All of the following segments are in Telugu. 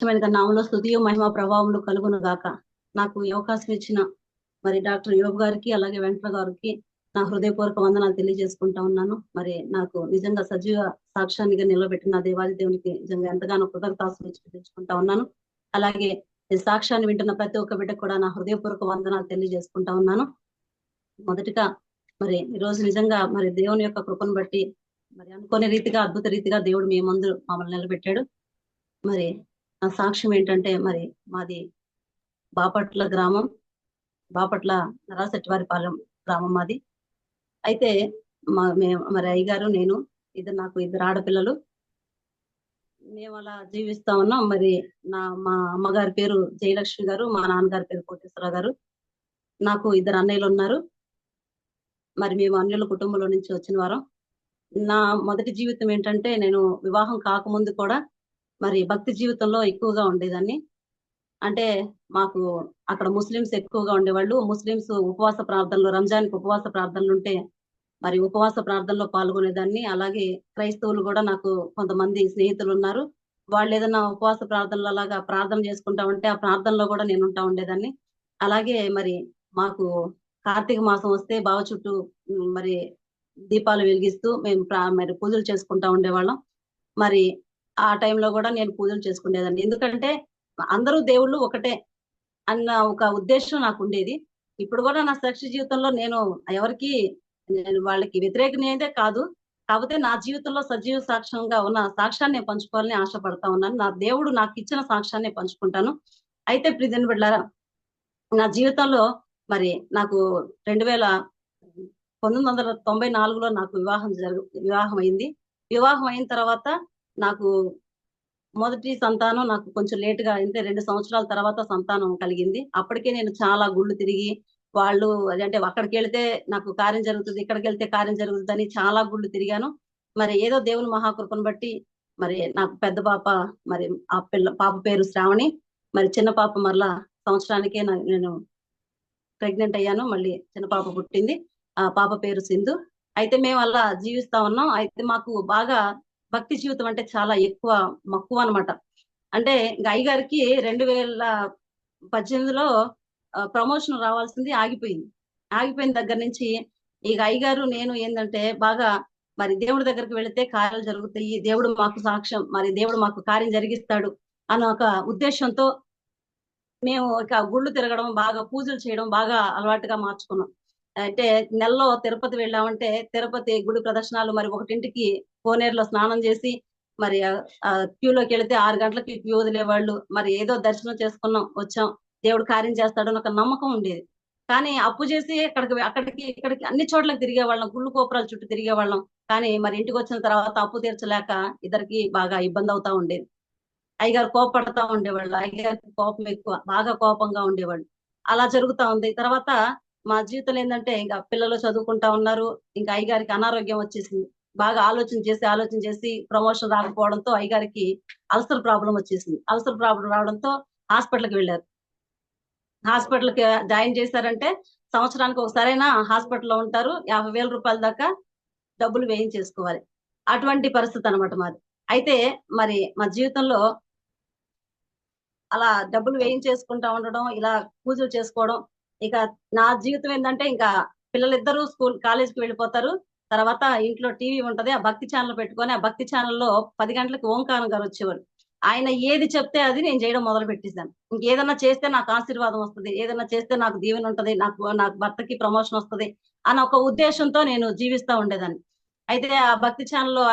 నామంలో స్తుతియు మహిమ ప్రభావములు కలుగును గాక. నాకు ఈ అవకాశం ఇచ్చిన మరి డాక్టర్ యోబ్ గారికి అలాగే వెంకట గారికి నా హృదయపూర్వక వందనాలు తెలియజేసుకుంటా ఉన్నాను. మరి నాకు నిజంగా సజీవ సాక్ష్యాన్నిగా నిలబెట్టిన దేవాది దేవునికి నిజంగా ఎంతగానో కృతజ్ఞతాస్తులు చెల్లించుకుంటా ఉన్నాను. అలాగే ఈ సాక్ష్యాన్ని వింటున్న ప్రతి ఒక్క బిడ్డకు కూడా నా హృదయపూర్వక వందనాలు తెలియజేసుకుంటా ఉన్నాను. మొదటిగా మరి ఈ రోజు నిజంగా మరి దేవుని యొక్క కృపను బట్టి మరి అనుకోని రీతిగా అద్భుత రీతిగా దేవుడు మీ ముందు మమ్మల్ని నిలబెట్టాడు. మరి నా సాక్ష్యం ఏంటంటే మరి మాది బాపట్ల గ్రామం, బాపట్ల నరాసెట్టివారిపాలెం గ్రామం మాది. అయితే మేము మరి అయ్యగారు నేను నాకు ఇద్దరు ఆడపిల్లలు. మేము అలా జీవిస్తా ఉన్నాం. మరి మా అమ్మగారి పేరు జయలక్ష్మి గారు, మా నాన్నగారి పేరు కోటేశ్వరరావు గారు. నాకు ఇద్దరు అన్నయ్యలు ఉన్నారు. మరి మేము అన్యుల కుటుంబంలో నుంచి వచ్చిన వారం. నా మొదటి జీవితం ఏంటంటే నేను వివాహం కాకముందు కూడా మరి భక్తి జీవితంలో ఎక్కువగా ఉండేదాన్ని. అంటే మాకు అక్కడ ముస్లిమ్స్ ఎక్కువగా ఉండేవాళ్ళు. ముస్లిమ్స్ ఉపవాస ప్రార్థనలు, రంజాన్‌కి ఉపవాస ప్రార్థనలు ఉంటే మరి ఉపవాస ప్రార్థనలో పాల్గొనేదాన్ని. అలాగే క్రైస్తవులు కూడా నాకు కొంతమంది స్నేహితులు ఉన్నారు. వాళ్ళు ఏదైనా ఉపవాస ప్రార్థనలు అలాగా ప్రార్థన చేసుకుంటా ఉంటే ఆ ప్రార్థనలో కూడా నేను ఉంటా ఉండేదాన్ని. అలాగే మరి మాకు కార్తీక మాసం వస్తే బావి చుట్టూ మరి దీపాలు వెలిగిస్తూ మేము మరి పూజలు చేసుకుంటా ఉండేవాళ్ళం. మరి ఆ టైంలో కూడా నేను పూజలు చేసుకునేదాన్ని. ఎందుకంటే అందరూ దేవుళ్ళు ఒకటే అన్న ఒక ఉద్దేశం నాకు ఉండేది. ఇప్పుడు కూడా నా సాక్షి జీవితంలో నేను వాళ్ళకి వ్యతిరేకమైతే కాదు. కాకపోతే నా జీవితంలో సజీవ సాక్ష్యంగా ఉన్న సాక్ష్యాన్ని నేను పంచుకోవాలని ఆశపడతా ఉన్నాను. నా దేవుడు నాకు ఇచ్చిన సాక్ష్యాన్ని పంచుకుంటాను. అయితే ప్రియదేవుని బిడ్డలారా, నా జీవితంలో మరి నాకు 1994లో నాకు వివాహం అయింది. వివాహం అయిన తర్వాత నాకు మొదటి సంతానం నాకు కొంచెం లేట్‌గా అంటే 2 సంవత్సరాల తర్వాత సంతానం కలిగింది. అప్పటికే నేను చాలా గుళ్ళు తిరిగి వాళ్ళు అంటే అక్కడికెళ్తే నాకు కార్యం జరుగుతది, ఇక్కడికెళ్తే కార్యం జరుగుతదని చాలా గుళ్ళు తిరిగాను. మరి ఏదో దేవుని మహాకృపను బట్టి మరి నాకు పెద్ద పాప మరి పాప పేరు శ్రావణి. మరి చిన్న పాప మరలా సంవత్సరానికే నేను ప్రెగ్నెంట్ అయ్యాను. మళ్ళీ చిన్న పాప పుట్టింది. ఆ పాప పేరు సింధు. అయితే మేము అలా జీవిస్తా ఉన్నాం. అయితే మాకు బాగా భక్తి జీవితం అంటే చాలా ఎక్కువ మక్కువ అన్నమాట. అంటే ఇంక అయ్యగారికి 2018లో ప్రమోషన్ రావాల్సింది ఆగిపోయింది. ఆగిపోయిన దగ్గర నుంచి ఇక అయ్యగారు నేను ఏందంటే బాగా మరి దేవుడి దగ్గరికి వెళితే కార్యాలు జరుగుతాయి. దేవుడు మాకు సాక్ష్యం మరి దేవుడు మాకు కార్యం జరిగిస్తాడు అన్న ఒక ఉద్దేశంతో మేము ఇక గుళ్ళు తిరగడం, బాగా పూజలు చేయడం బాగా అలవాటుగా మార్చుకున్నాం. అంటే నెలలో తిరుపతి వెళ్ళామంటే తిరుపతి గుడి ప్రదర్శనాలు మరి 1కి కోనేరులో స్నానం చేసి మరి క్యూలోకెళ్తే 6 గంటలకి క్యూ వదిలేవాళ్ళు. మరి ఏదో దర్శనం చేసుకున్నాం, వచ్చాం. దేవుడు కార్యం చేస్తాడని ఒక నమ్మకం ఉండేది. కానీ అప్పు చేసి అక్కడికి ఇక్కడికి అన్ని చోట్లకి తిరిగేవాళ్ళం. గుళ్ళు గోపురాల చుట్టూ తిరిగేవాళ్ళం. కానీ మరి ఇంటికొచ్చిన తర్వాత అప్పు తీర్చలేక ఇద్దరికి బాగా ఇబ్బంది అవుతా ఉండేది. అయ్యగారు కోపపడతా ఉండేవాళ్ళు. అయ్యగారికి కోపం ఎక్కువ. బాగా కోపంగా ఉండేవాళ్ళు. అలా జరుగుతా ఉంది. తర్వాత మా జీవితంలో ఏందంటే ఇంక పిల్లలు చదువుకుంటా ఉన్నారు. ఇంక అయ్యగారికి అనారోగ్యం వచ్చేసింది. బాగా ఆలోచన చేసి ప్రమోషన్ రాకపోవడంతో అయ్యగారికి అల్సర్ ప్రాబ్లమ్ వచ్చేసింది. అల్సర్ ప్రాబ్లమ్ రావడంతో హాస్పిటల్‌కి వెళ్లారు. హాస్పిటల్‌కి జాయిన్ చేశారంటే సంవత్సరానికి ఒకసారైనా హాస్పిటల్‌లో ఉంటారు. రూ. 50,000 దాకా డబ్బులు వేయించేసుకోవాలి. అటువంటి పరిస్థితి అన్నమాట మాది. అయితే మరి మా జీవితంలో అలా డబ్బులు వేయించేసుకుంటా ఉండడం, ఇలా పూజలు చేసుకోవడం. ఇక నా జీవితం ఏందంటే ఇంకా పిల్లలిద్దరూ కాలేజ్‌కి వెళ్ళిపోతారు. తర్వాత ఇంట్లో టీవీ ఉంటది. ఆ భక్తి ఛానెల్ పెట్టుకొని, ఆ భక్తి ఛానెల్‌లో 10 గంటలకి ఓంకారం గారొచ్చేవారు. ఆయన ఏది చెప్తే అది నేను చేయడం మొదలు పెట్టేసాను. ఇంకేదన్నా చేస్తే నాకు ఆశీర్వాదం వస్తది. ఏదన్నా చేస్తే నాకు దీవెన ఉంటది. నాకు భర్తకి ప్రమోషన్ వస్తది అన్న ఒక ఉద్దేశంతో నేను జీవిస్తా ఉండేదాన్ని. అయితే ఆ భక్తి ఛానెల్‌లో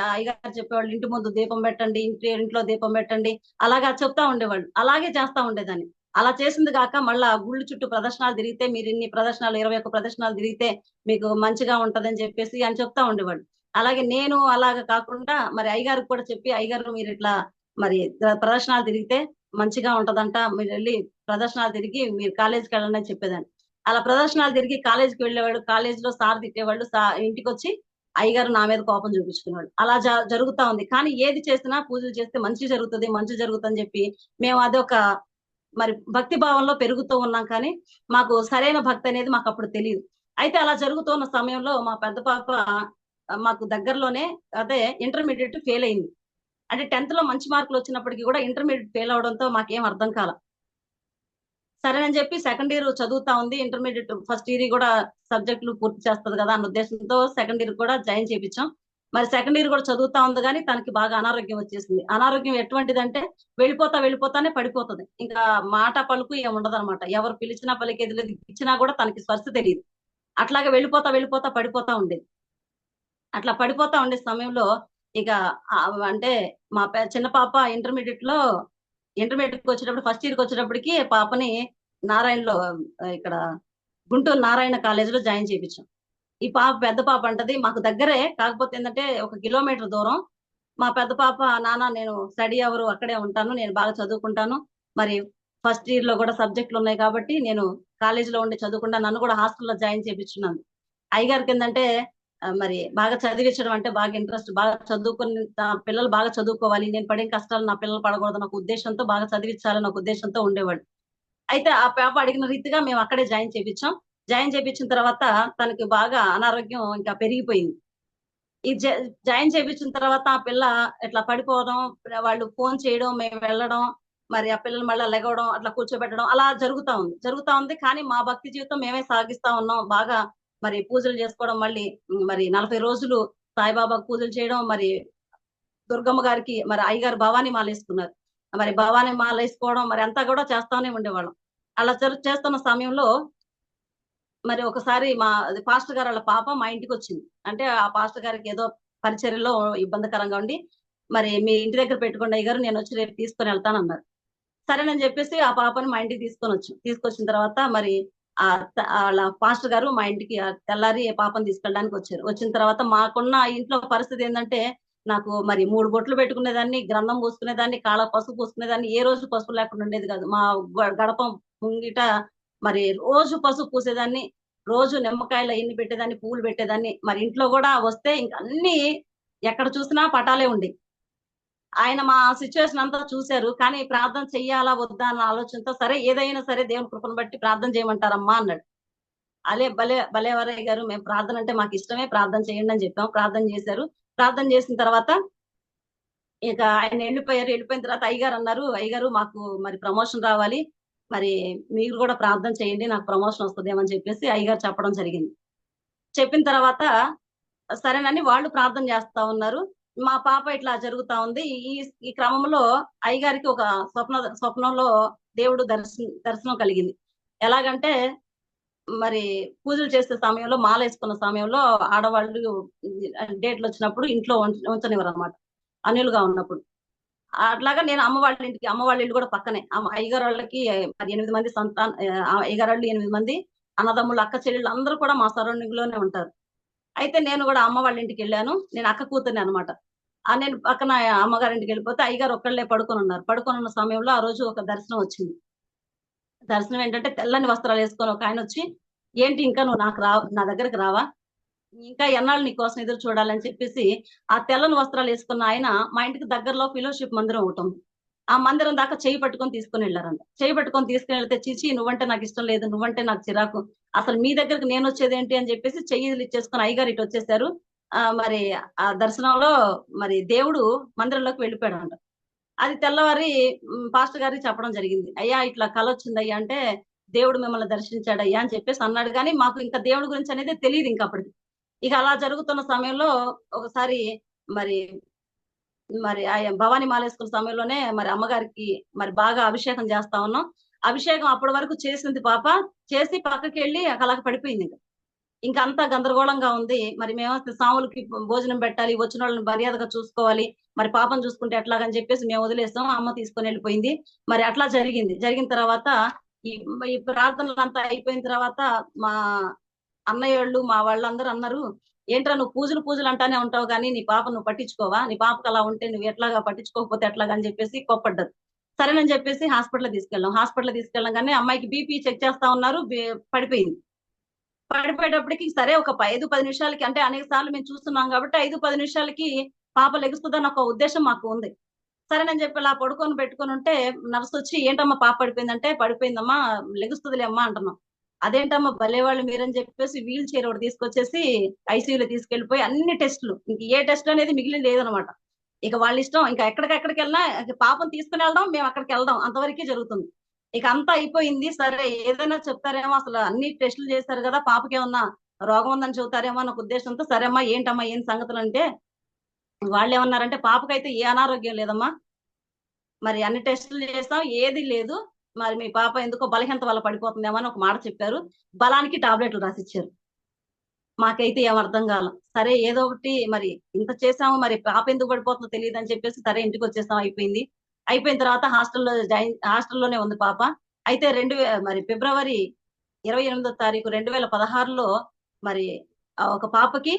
అయ్యగారు చెప్పేవాళ్ళు ఇంటి ముందు దీపం పెట్టండి, ఇంట్లో దీపం పెట్టండి. అలాగా చెప్తా ఉండేవాళ్ళు. అలాగే చేస్తా ఉండేదాన్ని. అలా చేసింది గాక మళ్ళా గుళ్ళు చుట్టూ ప్రదర్శనలు తిరిగితే మీరిన్ని ప్రదర్శనలు 21 ప్రదర్శనలు తిరిగితే మీకు మంచిగా ఉంటదని చెప్పేసి అని చెప్తా ఉండేవాళ్ళు. అలాగే నేను అలాగా కాకుండా మరి అయ్యగారికి కూడా చెప్పి అయ్యగారు మీరిట్లా మరి ప్రదర్శనలు తిరిగితే మంచిగా ఉంటదంట. మీరెళ్లి ప్రదర్శనలు తిరిగి మీరు కాలేజ్‌కెళ్ళండి అని చెప్పేదాన్ని. అలా ప్రదర్శనలు తిరిగి కాలేజ్‌కి వెళ్ళేవాళ్ళు. కాలేజ్‌లో సార్ తిట్టేవాళ్ళు. ఇంటికొచ్చి అయ్యగారు నా మీద కోపం చూపించుకునేవాడు. అలా జరుగుతా ఉంది. కానీ ఏది చేసినా పూజలు చేస్తే మంచి జరుగుతది, మంచి జరుగుతదని చెప్పి మేము అదొక మరి భక్తి భావంలో పెరుగుతూ ఉన్నాం కానీ మాకు సరైన భక్తి అనేది మాకప్పుడు తెలీదు. అయితే అలా జరుగుతున్న సమయంలో మా పెద్ద పాప మాకు దగ్గరలోనే అదే ఇంటర్మీడియేట్ ఫెయిల్ అయింది. అంటే 10th లో మంచి మార్కులు వచ్చినప్పటికీ కూడా ఇంటర్మీడియట్ ఫెయిల్ అవడంతో మాకేం అర్థం కాల. సరే అని చెప్పి సెకండ్ ఇయర్ చదువుతా ఉంది. ఇంటర్మీడియట్ ఫస్ట్ ఇయర్ కూడా సబ్జెక్టులు పూర్తి చేస్తుంది కదా అన్న ఉద్దేశంతో సెకండ్ ఇయర్ కూడా జాయిన్ చేయించాం. మరి సెకండ్ ఇయర్ కూడా చదువుతా ఉంది కానీ తనకి బాగా అనారోగ్యం వచ్చేసింది. అనారోగ్యం ఎటువంటిదంటే వెళ్ళిపోతానే పడిపోతుంది. ఇంకా మాట పలుకు ఏమి ఉండదు అనమాట. ఎవరు పిలిచినా పలికేది లేదు, ఇచ్చినా కూడా తనకి స్పర్శ తెలియదు. అట్లాగే వెళ్ళిపోతా పడిపోతా ఉండేది. అట్లా పడిపోతా ఉండే సమయంలో ఇక అంటే మా చిన్న పాప ఇంటర్మీడియట్ కి వచ్చేటప్పుడు ఫస్ట్ ఇయర్ కి వచ్చేటప్పటికి పాపని నారాయణలో ఇక్కడ గుంటూరు నారాయణ కాలేజ్ లో జాయిన్ చేయించాం. ఈ పాప పెద్ద పాప అంటది మాకు దగ్గరే, కాకపోతే ఏంటంటే 1 కిలోమీటర్ దూరం. మా పెద్ద పాప నాన్న నేను స్టడీ అవరు అక్కడే ఉంటాను, నేను బాగా చదువుకుంటాను, మరి ఫస్ట్ ఇయర్ లో కూడా సబ్జెక్టులు ఉన్నాయి కాబట్టి నేను కాలేజీలో ఉండి చదువుకుంటా, నన్ను కూడా హాస్టల్లో జాయిన్ చేయించున్నాను. అయ్యగారికి ఏంటంటే మరి బాగా చదివించడం అంటే బాగా ఇంట్రెస్ట్, బాగా చదువుకుని పిల్లలు బాగా చదువుకోవాలి, నేను పడే కష్టాలు నా పిల్లలు పడకూడదు ఒక ఉద్దేశంతో, బాగా చదివించాలని ఒక ఉద్దేశంతో ఉండేవాడు. అయితే ఆ పాప అడిగిన రీతిగా మేము అక్కడే జాయిన్ చేయించాం. జాయిన్ చేయించిన తర్వాత తనకి బాగా అనారోగ్యం ఇంకా పెరిగిపోయింది. ఈ జాయిన్ చేయించిన తర్వాత ఆ పిల్ల ఇట్లా పడిపోవడం, వాళ్ళు ఫోన్ చేయడం, మేము వెళ్ళడం, మరి ఆ పిల్లలు మళ్ళీ లెగవడం, అట్లా కూర్చోబెట్టడం అలా జరుగుతా ఉంది. కానీ మా భక్తి జీవితం మేమే సాగిస్తా ఉన్నాం. బాగా మరి పూజలు చేసుకోవడం, మళ్ళీ మరి 40 రోజులు సాయిబాబా పూజలు చేయడం, మరి దుర్గమ్మ గారికి మరి అయ్యగారు భవానీ మాల వేసుకున్నారు. మరి భవానీ మాల వేసుకోవడం మరి అంతా కూడా చేస్తానే ఉండేవాళ్ళం. అలా చేస్తున్న సమయంలో మరి ఒకసారి మా పాస్టర్ గారు వాళ్ళ పాప మా ఇంటికి వచ్చింది. అంటే ఆ పాస్టర్ గారికి ఏదో పరిచర్యలో ఇబ్బందికరంగా ఉండి, మరి మీ ఇంటి దగ్గర పెట్టుకోండి అయ్యగారు, నేను వచ్చి రేపు తీసుకొని వెళ్తానన్నారు. సరేనని చెప్పేసి ఆ పాపని మా ఇంటికి తీసుకొచ్చిన తర్వాత మరి వాళ్ళ పాస్టర్ గారు మా ఇంటికి తెల్లారి పాపను తీసుకెళ్ళడానికి వచ్చారు. వచ్చిన తర్వాత మాకున్న ఇంట్లో పరిస్థితి ఏంటంటే, నాకు మరి 3 బొట్లు పెట్టుకునేదాన్ని, గ్రంథం పూసుకునేదాన్ని, కాళ్ళ పసుపు పూసుకునేదాన్ని, ఏ రోజు పసుపు లేకుండా ఉండేది కాదు. మా గడప ముంగిట మరి రోజు పసుపు పూసేదాన్ని, రోజు నిమ్మకాయలు అన్ని పెట్టేదాన్ని, పువ్వులు పెట్టేదాన్ని. మరి ఇంట్లో కూడా వస్తే ఇంక అన్ని ఎక్కడ చూసినా పటాలే ఉండి. ఆయన మా సిచ్యువేషన్ అంతా చూశారు. కానీ ప్రార్థన చెయ్యాలా వద్దా అన్న ఆలోచనతో, సరే ఏదైనా సరే దేవుని కృపను బట్టి ప్రార్థన చేయమంటారమ్మా అన్నాడు. అలే భలేవరయ్య గారు, మేము ప్రార్థన అంటే మాకు ఇష్టమే, ప్రార్థన చేయండి అని చెప్పాం. ప్రార్థన చేశారు. ప్రార్థన చేసిన తర్వాత ఇక ఆయన వెళ్ళిపోయారు. వెళ్ళిపోయిన తర్వాత అయ్యగారు అన్నారు, అయ్యగారు మాకు మరి ప్రమోషన్ రావాలి, మరి మీరు కూడా ప్రార్థన చేయండి, నాకు ప్రమోషన్ వస్తుందేమని చెప్పేసి అయ్యగారు చెప్పడం జరిగింది. చెప్పిన తర్వాత సరేనని వాళ్ళు ప్రార్థన చేస్తా ఉన్నారు. మా పాప ఇట్లా జరుగుతా ఉంది. ఈ ఈ క్రమంలో అయ్యగారికి ఒక స్వప్నంలో దేవుడు దర్శనం కలిగింది. ఎలాగంటే మరి పూజలు చేసే సమయంలో, మాల వేసుకున్న సమయంలో ఆడవాళ్ళు డేట్లు వచ్చినప్పుడు ఇంట్లో ఉంచనివ్వరు అనమాట, అన్యులుగా ఉన్నప్పుడు. అట్లాగా నేను అమ్మ వాళ్ళ ఇల్లు కూడా పక్కనే. అయ్యగారు వాళ్ళకి మరి 8 మంది అయ్యగారు వాళ్ళు 8 మంది అన్నదమ్ములు, అక్క చెల్లెళ్ళు అందరూ కూడా మా సరౌండింగ్ లోనే ఉంటారు. అయితే నేను కూడా అమ్మ వాళ్ళ ఇంటికి వెళ్ళాను. నేను అక్క కూతుర్ని అనమాట. నేను పక్కన అమ్మగారింటికి వెళ్ళిపోతే అయ్యగారు ఒక్కళ్ళే పడుకొని ఉన్నారు. పడుకొని ఉన్న సమయంలో ఆ రోజు ఒక దర్శనం వచ్చింది. దర్శనం ఏంటంటే తెల్లని వస్త్రాలు వేసుకొని ఒక ఆయన వచ్చి, ఏంటి ఇంకా నువ్వు నా దగ్గరకు రావా, ఇంకా ఎన్నాళ్ళు నీ కోసం ఎదురు చూడాలని చెప్పేసి ఆ తెల్లని వస్త్రాలు వేసుకున్న ఆయన మా ఇంటికి దగ్గరలో ఫెలోషిప్ మందిరం ఒకటి ఉంది. ఆ మందిరం దాకా చేయి పట్టుకొని తీసుకొని వెళ్ళారంట. చేయి పట్టుకొని తీసుకుని వెళ్తే, చిచి నువ్వంటే నాకు ఇష్టం లేదు, నువ్వంటే నాకు చిరాకు, అసలు మీ దగ్గరకు నేను వచ్చేది ఏంటి అని చెప్పేసి చెయ్యిలు ఇచ్చేసుకొని అయ్యగారు ఇటు వచ్చేసారు. మరి ఆ దర్శనంలో మరి దేవుడు మందిరంలోకి వెళ్ళిపోయాడంట. అది తెల్లవారి పాస్టర్ గారికి చెప్పడం జరిగింది. అయ్యా ఇట్లా కల వచ్చింది అయ్యా అంటే, దేవుడు మిమ్మల్ని దర్శించాడయ్యా అని చెప్పేసి అన్నాడు. కానీ మాకు ఇంకా దేవుడి గురించి అనేది తెలియదు ఇంకా అప్పటికి. ఇక అలా జరుగుతున్న సమయంలో ఒకసారి మరి మరి భవానీ మాలేసుకున్న సమయంలోనే మరి అమ్మగారికి మరి బాగా అభిషేకం చేస్తా ఉన్నాం. అభిషేకం అప్పటి వరకు చేసింది పాప, చేసి పక్కకి వెళ్ళి అలాగ పడిపోయింది. ఇంకా అంతా గందరగోళంగా ఉంది. మరి మేము సాములకి భోజనం పెట్టాలి, వచ్చిన వాళ్ళని మర్యాదగా చూసుకోవాలి, మరి పాపం చూసుకుంటే ఎట్లాగని చెప్పేసి మేము వదిలేస్తాం. అమ్మ తీసుకొని వెళ్ళిపోయింది. మరి అట్లా జరిగిన తర్వాత ఈ ఈ ప్రార్థనలు అంతా అయిపోయిన తర్వాత మా అన్నయ్య వాళ్ళు, మా వాళ్ళందరూ అన్నారు, ఏంట్రా నువ్వు పూజలు అంటానే ఉంటావు కానీ నీ పాప నువ్వు పట్టించుకోవా, నీ పాపకు అలా ఉంటే నువ్వు ఎట్లాగా పట్టించుకోకపోతే ఎట్లాగా అని చెప్పేసి కోప్పడ్డారు. సరేనని చెప్పేసి హాస్పిటల్ తీసుకెళ్ళాం కానీ అమ్మాయికి బీపీ చెక్ చేస్తా ఉన్నారు, పడిపోయింది. పడిపోయేటప్పటికి సరే ఒక 5-10 నిమిషాలకి, అంటే అనేక సార్లు మేము చూస్తున్నాం కాబట్టి 5-10 నిమిషాలకి పాప లెగుస్తుందని ఒక ఉద్దేశం మాకు ఉంది. సరేనని చెప్పి అలా పెట్టుకొని ఉంటే నర్స్ వచ్చి, ఏంటమ్మా పాప పడిపోయిందంటే, పడిపోయిందమ్మా లెగుస్తుందిలే అమ్మా అంటున్నాం. అదేంటమ్మా భలేవాళ్ళు మీరని చెప్పేసి వీల్ చైర్ ఒకటి తీసుకొచ్చేసి ఐసీయూలో తీసుకెళ్లిపోయి అన్ని టెస్టులు, ఇంక ఏ టెస్ట్ అనేది మిగిలిన లేదనమాట. ఇక వాళ్ళ ఇష్టం, ఇంకా ఎక్కడికెక్కడికి వెళ్ళినా పాపం తీసుకుని వెళ్ళడం, మేము అక్కడికి వెళ్దాం, అంతవరకే జరుగుతుంది. ఇక అంతా అయిపోయింది. సరే ఏదైనా చెప్తారేమో, అసలు అన్ని టెస్టులు చేశారు కదా, పాపకి ఏమన్నా రోగం ఉందని చెబుతారేమో అన్న ఉద్దేశంతో, సరే అమ్మా ఏంటమ్మా ఏం సంగతులు అంటే, వాళ్ళు ఏమన్నారంటే పాపకైతే ఏ అనారోగ్యం లేదమ్మా, మరి అన్ని టెస్టులు చేస్తాం ఏది లేదు, మరి మీ పాప ఎందుకో బలహీనత వల్ల పడిపోతుందేమో అని ఒక మాట చెప్పారు. బలానికి టాబ్లెట్లు రాసిచ్చారు. మాకైతే ఏం అర్థం కాల. సరే ఏదో ఒకటి మరి ఇంత చేసాము, మరి పాప ఎందుకు పడిపోతుందో తెలియదు అని చెప్పేసి సరే ఇంటికి వచ్చేసాం, అయిపోయింది. అయిపోయిన తర్వాత హాస్టల్లోనే ఉంది పాప. అయితే మరి ఫిబ్రవరి 28వ తారీఖు 2016లో మరి ఒక పాపకి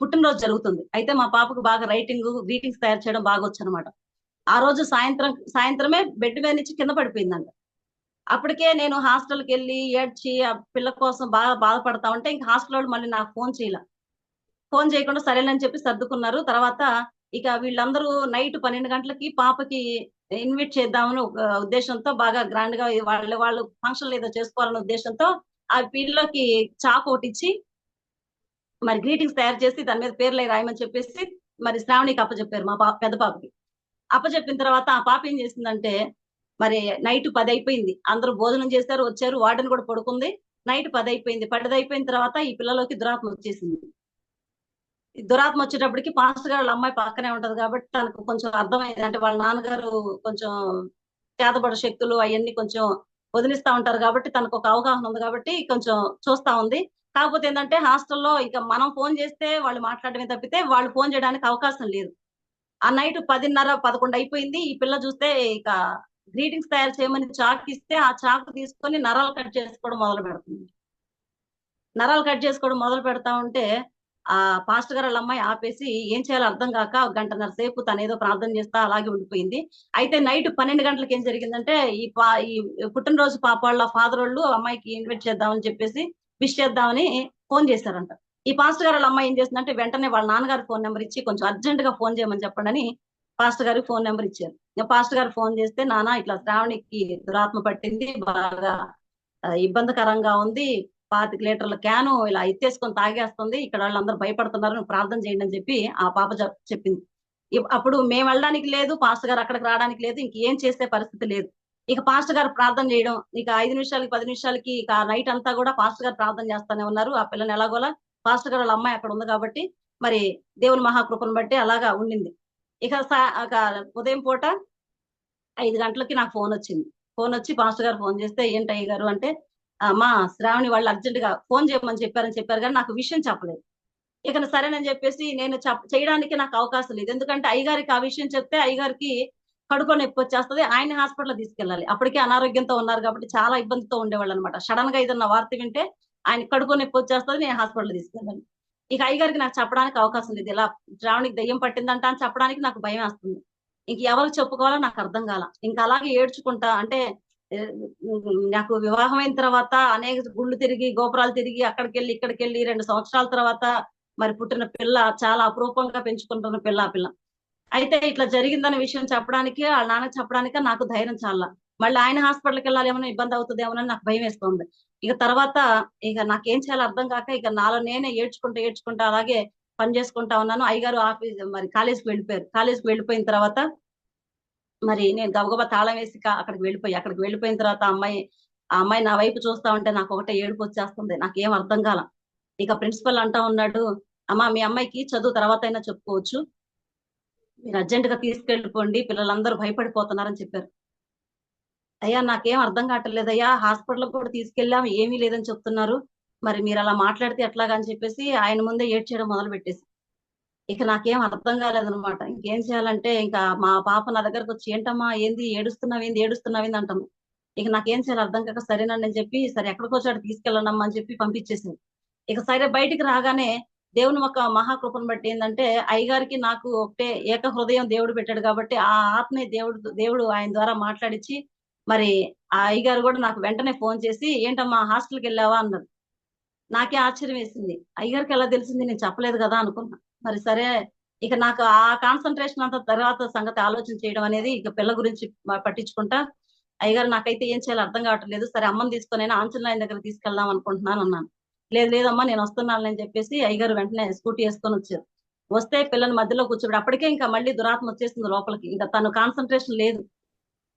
పుట్టినరోజు జరుగుతుంది. అయితే మా పాపకు బాగా రైటింగ్ గ్రీటింగ్స్ తయారు చేయడం బాగా వచ్చు అనమాట. ఆ రోజు సాయంత్రమే బెడ్ మీద నుంచి కింద పడిపోయిందంట. అప్పటికే నేను హాస్టల్కి వెళ్ళి ఏడ్చి ఆ పిల్ల కోసం బాగా బాధపడతా ఉంటే, ఇంకా హాస్టల్ వాళ్ళు మళ్ళీ నాకు ఫోన్ చేయలే. ఫోన్ చేయకుండా సరేనని చెప్పి సర్దుకున్నారు. తర్వాత ఇక వీళ్ళందరూ నైట్ 12 గంటలకి పాపకి ఇన్వైట్ చేద్దామని ఒక ఉద్దేశంతో, బాగా గ్రాండ్ గా వాళ్ళు ఫంక్షన్ ఏదో చేసుకోవాలనే ఉద్దేశంతో ఆ పిల్లకి చాక్ ఒకటి ఇచ్చి మరి గ్రీటింగ్స్ తయారు చేసి దాని మీద పేర్లు రాయమని చెప్పేసి మరి శ్రావణికి అప్పచెప్పారు, మా పెద్ద పాపకి. అప్పచెప్పిన తర్వాత ఆ పాప ఏం చేసిందంటే, మరి నైట్ 10 అయిపోయింది, అందరూ భోజనం చేశారు, వచ్చారు, వార్డెన్ కూడా పడుకుంది. నైట్ 10 అయిపోయింది. 10 అయిపోయిన తర్వాత ఈ పిల్లలోకి దురాత్మ వచ్చేసింది. ఈ దురాత్మ వచ్చేటప్పటికి పాస్టర్ గారు వాళ్ళ అమ్మాయి పక్కనే ఉంటది కాబట్టి తనకు కొంచెం అర్థమైంది. అంటే వాళ్ళ నాన్నగారు కొంచెం చేతబడ శక్తులు అవన్నీ కొంచెం వదిలిస్తా ఉంటారు కాబట్టి తనకు ఒక అవగాహన ఉంది కాబట్టి కొంచెం చూస్తా ఉంది. కాకపోతే ఏంటంటే హాస్టల్లో ఇక మనం ఫోన్ చేస్తే వాళ్ళు మాట్లాడమే తప్పితే వాళ్ళు ఫోన్ చేయడానికి అవకాశం లేదు. ఆ నైట్ 10:30, 11 అయిపోయింది. ఈ పిల్ల చూస్తే ఇక గ్రీటింగ్స్ తయారు చేయమని చాక్ ఇస్తే ఆ చాక్ తీసుకొని నరాలు కట్ చేసుకోవడం మొదలు పెడుతుంది. నరాలు కట్ చేసుకోవడం మొదలు పెడతా ఉంటే ఆ పాస్టర్ గారు వాళ్ళ అమ్మాయి ఆపేసి ఏం చేయాలో అర్థం కాక ఒక గంటన్నర సేపు తను ఏదో ప్రార్థన చేస్తా అలాగే ఉండిపోయింది. అయితే నైట్ 12 గంటలకు ఏం జరిగిందంటే, ఈ పుట్టినరోజు పాప వాళ్ళ ఫాదర్ వాళ్ళు అమ్మాయికి ఇన్వైట్ చేద్దామని చెప్పేసి విష్ చేద్దామని ఫోన్ చేశారంట. ఈ పాస్టర్ గారు వాళ్ళ అమ్మాయి ఏం చేసిందంటే, వెంటనే వాళ్ళ నాన్నగారి ఫోన్ నెంబర్ ఇచ్చి కొంచెం అర్జెంట్ గా ఫోన్ చేయమని చెప్పండి అని పాస్టర్ గారికి ఫోన్ నెంబర్ ఇచ్చారు. పాస్టర్ గారు ఫోన్ చేస్తే, నాన్న ఇట్లా శ్రావణికి దురాత్మ పట్టింది, బాగా ఇబ్బందికరంగా ఉంది, 25 లీటర్ల క్యాను ఇలా ఎత్తేసుకొని తాగేస్తుంది, ఇక్కడ వాళ్ళందరూ భయపడుతున్నారు, నువ్వు ప్రార్థన చేయండి అని చెప్పి ఆ పాప చెప్పింది. అప్పుడు మేము వెళ్ళడానికి లేదు, పాస్టర్ గారు అక్కడికి రావడానికి లేదు, ఇంకేం చేసే పరిస్థితి లేదు. ఇక పాస్టర్ గారు ప్రార్థన చేయడం, ఇక 5 నిమిషాలకి 10 నిమిషాలకి ఇక నైట్ అంతా కూడా పాస్టర్ గారు ప్రార్థన చేస్తానే ఉన్నారు. ఆ పిల్లని ఎలాగోలా పాస్టర్ గారు వాళ్ళ అమ్మాయి అక్కడ ఉంది కాబట్టి మరి దేవుని మహాకృపను బట్టి అలాగా ఉండింది. ఇక ఉదయం పూట 5 గంటలకి నాకు ఫోన్ వచ్చింది. ఫోన్ వచ్చి పాస్టర్ గారు ఫోన్ చేస్తే, ఏంటయ్య గారు అంటే, అమ్మా శ్రావణి వాళ్ళు అర్జెంట్ గా ఫోన్ చేయమని చెప్పారు కానీ నాకు విషయం చెప్పలేదు. ఇక సరేనని చెప్పేసి నేను చేయడానికి నాకు అవకాశం లేదు. ఎందుకంటే అయ్యగారికి ఆ విషయం చెప్తే అయ్యగారికి కడుపులో నొప్పి వచ్చేస్తుంది, ఆయన హాస్పిటల్ తీసుకెళ్ళాలి. అప్పటికే అనారోగ్యంతో ఉన్నారు కాబట్టి చాలా ఇబ్బందితో ఉండేవాళ్ళు అనమాట. సడన్ గా ఏదన్నా వార్త వింటే ఆయన కడుపులో నొప్పి వచ్చేస్తుంది, నేను హాస్పిటల్ తీసుకెళ్ళాలి. ఇక అయ్యగారికి నాకు చెప్పడానికి అవకాశం లేదు. ఇలా శ్రావణికి దయ్యం పట్టిందంట అని చెప్పడానికి నాకు భయం వేస్తుంది. ఇంక ఎవరికి చెప్పుకోవాలో నాకు అర్థం కాల. ఇంకా అలాగే ఏడ్చుకుంటా అంటే, నాకు వివాహం అయిన తర్వాత అనేక గుళ్ళు తిరిగి గోపురాలు తిరిగి అక్కడికెళ్ళి ఇక్కడికెళ్ళి 2 సంవత్సరాల తర్వాత మరి పుట్టిన పిల్ల, చాలా అపురూపంగా పెంచుకుంటున్న పిల్ల ఆ పిల్ల. అయితే ఇట్లా జరిగిందన్న విషయం చెప్పడానికి, వాళ్ళ నాన్నకి చెప్పడానిక నాకు ధైర్యం చాల. మళ్ళీ ఆయన హాస్పిటల్కి వెళ్ళాలి, ఏమైనా ఇబ్బంది అవుతుందేమోనని నాకు భయం వేస్తుంది. ఇక తర్వాత ఇక నాకేం చేయాలో అర్థం కాక ఇక నాలో నేనే ఏడ్చుకుంటా అలాగే పని చేసుకుంటా ఉన్నాను. అయ్యగారు ఆఫీస్ మరి కాలేజీకి వెళ్ళిపోయారు. కాలేజీకి వెళ్ళిపోయిన తర్వాత మరి నేను గబగబా తాళం వేసి అక్కడికి వెళ్ళిపోయిన తర్వాత ఆ అమ్మాయి నా వైపు చూస్తా ఉంటే నాకు ఒకటే ఏడుపు వచ్చేస్తుంది. నాకేం అర్థం కాల. ఇక ప్రిన్సిపల్ అంటా ఉన్నాడు, అమ్మా మీ అమ్మాయికి చదువు తర్వాత అయినా చెప్పుకోవచ్చు, మీరు అర్జెంట్ గా తీసుకెళ్ళిపోండి, పిల్లలందరూ భయపడిపోతున్నారని చెప్పారు. అయ్యా నాకేం అర్థం కావట్లేదయ్యా, హాస్పిటల్ కూడా తీసుకెళ్ళాం ఏమీ లేదని చెప్తున్నారు, మరి మీరు అలా మాట్లాడితే ఎట్లాగా అని చెప్పేసి ఆయన ముందే ఏడ్చేయడం మొదలు పెట్టేసి, ఇక నాకేం అర్థం కాలేదనమాట. ఇంకేం చేయాలంటే ఇంకా మా పాప నా దగ్గరకు వచ్చి, ఏంటమ్మా ఏంది ఏడుస్తున్నావేంది అంటాము. ఇక నాకేం చేయాలి అర్థం కాక సరేనండి అని చెప్పి, సరే ఎక్కడికో చోట తీసుకెళ్ళనమ్మా అని చెప్పి పంపించేసింది. ఇక సరే బయటికి రాగానే దేవుని ఒక మహాకృపను బట్టి ఏంటంటే, అయ్యగారికి నాకు ఒకటే ఏక హృదయం దేవుడు పెట్టాడు కాబట్టి ఆ ఆత్మే దేవుడు ఆయన ద్వారా మాట్లాడిచ్చి మరి ఆ అయ్యగారు కూడా నాకు వెంటనే ఫోన్ చేసి, ఏంటమ్మా హాస్టల్కి వెళ్ళావా అన్నారు. నాకే ఆశ్చర్యం వేసింది, అయ్యగారికి ఎలా తెలిసింది, నేను చెప్పలేదు కదా అనుకున్నా. మరి సరే ఇక నాకు ఆ కాన్సన్ట్రేషన్ అంతా తర్వాత సంగతి ఆలోచన చేయడం అనేది, ఇక పిల్ల గురించి పట్టించుకుంటా, అయ్యగారు నాకైతే ఏం చేయాలో అర్థం కావట్లేదు, సరే అమ్మని తీసుకొని ఆంజనేయుని దగ్గర తీసుకెళ్దాం అనుకుంటున్నాను అన్నాను. లేదమ్మా నేను వస్తున్నాను అని చెప్పేసి అయ్యగారు వెంటనే స్కూటీ వేసుకొని వచ్చారు. వస్తే పిల్లని మధ్యలో కూర్చోబెట్టి అప్పటికే ఇంకా మళ్ళీ దురాత్మ వచ్చేస్తుంది లోపలికి, ఇంకా తను కాన్సన్ట్రేషన్ లేదు,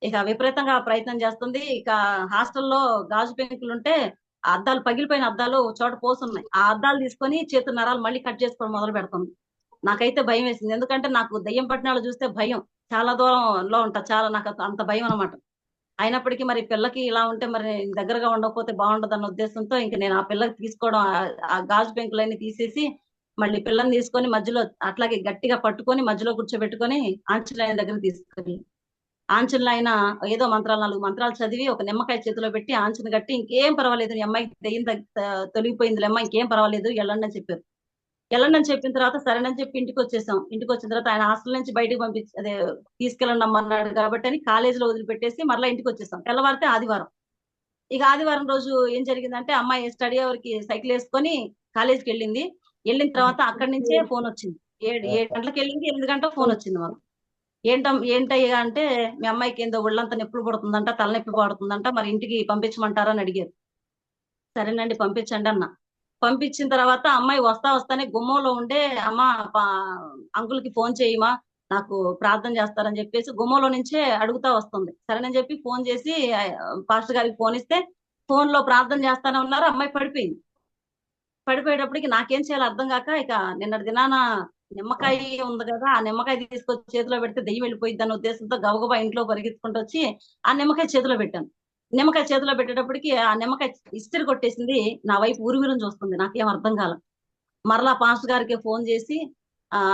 ఇక విపరీతంగా ప్రయత్నం చేస్తుంది. ఇక హాస్టల్లో గాజు పెంకులు ఉంటే ఆ అద్దాలు, పగిలిపోయిన అద్దాలు ఒక చోట పోసున్నాయి, ఆ అద్దాలు తీసుకొని చేతు నరాలు మళ్ళీ కట్ చేసుకోవడం మొదలు పెడుతుంది. నాకైతే భయం వేసింది, ఎందుకంటే నాకు దయ్యం పట్టిన వాళ్ళు చూస్తే భయం, చాలా దూరంలో ఉంటా, చాలా నాకు అంత భయం అనమాట. అయినప్పటికీ మరి పిల్లకి ఇలా ఉంటే మరి దగ్గరగా ఉండకపోతే బాగుండదు అన్న ఉద్దేశంతో ఇంక నేను ఆ పిల్లకి తీసుకోవడం, ఆ గాజు పెంకులన్నీ తీసేసి మళ్ళీ పిల్లని తీసుకొని మధ్యలో అట్లాగే గట్టిగా పట్టుకొని మధ్యలో కూర్చోబెట్టుకొని ఆంజనేయుని దగ్గర తీసుకెళ్ళి, ఆంచనలో ఆయన ఏదో మంత్రాలు, 4 మంత్రాలు చదివి ఒక నిమ్మకాయ చేతిలో పెట్టి ఆంచన కట్టి, ఇంకేం పర్వాలేదు ఈ అమ్మాయికి దెయ్యం తొలగిపోయిందిలేమ్మా, ఇంకేం పర్వాలేదు వెళ్ళండి అని చెప్పారు. వెళ్ళండి అని చెప్పిన తర్వాత సరేనని చెప్పి ఇంటికి వచ్చేసాం. ఇంటికి వచ్చిన తర్వాత ఆయన హాస్టల్ నుంచి బయటకు పంపించి అదే తీసుకెళ్ళండి అమ్మ అన్నాడు కాబట్టి అని కాలేజీలో వదిలిపెట్టేసి మరలా ఇంటికి వచ్చేసాం. తెల్లవారితే ఆదివారం. ఇక ఆదివారం రోజు ఏం జరిగిందంటే అమ్మాయి స్టడీ అవర్ కి సైకిల్ వేసుకొని కాలేజీకి వెళ్ళింది. వెళ్ళిన తర్వాత అక్కడి నుంచే ఫోన్ వచ్చింది. 7 గంటలకు వెళ్ళింది, 8 గంటలకు ఫోన్ వచ్చింది మాకు. ఏంటయ్యా అంటే మీ అమ్మాయికి ఏందో ఒళ్ళంతా నొప్పులు పడుతుందంట, తలనొప్పి పడుతుందంట, మరి ఇంటికి పంపించమంటారా అని అడిగారు. సరేనండి పంపించండి అన్న. పంపించిన తర్వాత అమ్మాయి వస్తానే గుమ్మంలో ఉండే అమ్మ అంకుల్ కి ఫోన్ చేయమా, నాకు ప్రార్థన చేస్తారని చెప్పేసి గుమ్మంలో నుంచే అడుగుతా వస్తుంది. సరేనని చెప్పి ఫోన్ చేసి పాస్టర్ గారికి ఫోన్ ఇస్తే ఫోన్ లో ప్రార్థన చేస్తానే ఉన్నారు. అమ్మాయి పడిపోయింది. పడిపోయేటప్పటికి నాకేం చేయాలో అర్థం కాక ఇక నిన్నటి దినాన నిమ్మకాయ ఉంది కదా, ఆ నిమ్మకాయ తీసుకొచ్చి చేతిలో పెడితే దెయ్యం వెళ్ళిపోయింది అన్న ఉద్దేశంతో గబగబా ఇంట్లో పరిగెత్తుకుంటూ వచ్చి ఆ నిమ్మకాయ చేతిలో పెట్టాను. నిమ్మకాయ చేతిలో పెట్టేటప్పటికి ఆ నిమ్మకాయ ఇస్త్రీ కొట్టేసింది, నా వైపు ఊరుగురం చూస్తుంది, నాకేం అర్థం కాల. మరలా పాస్టర్ గారికి ఫోన్ చేసి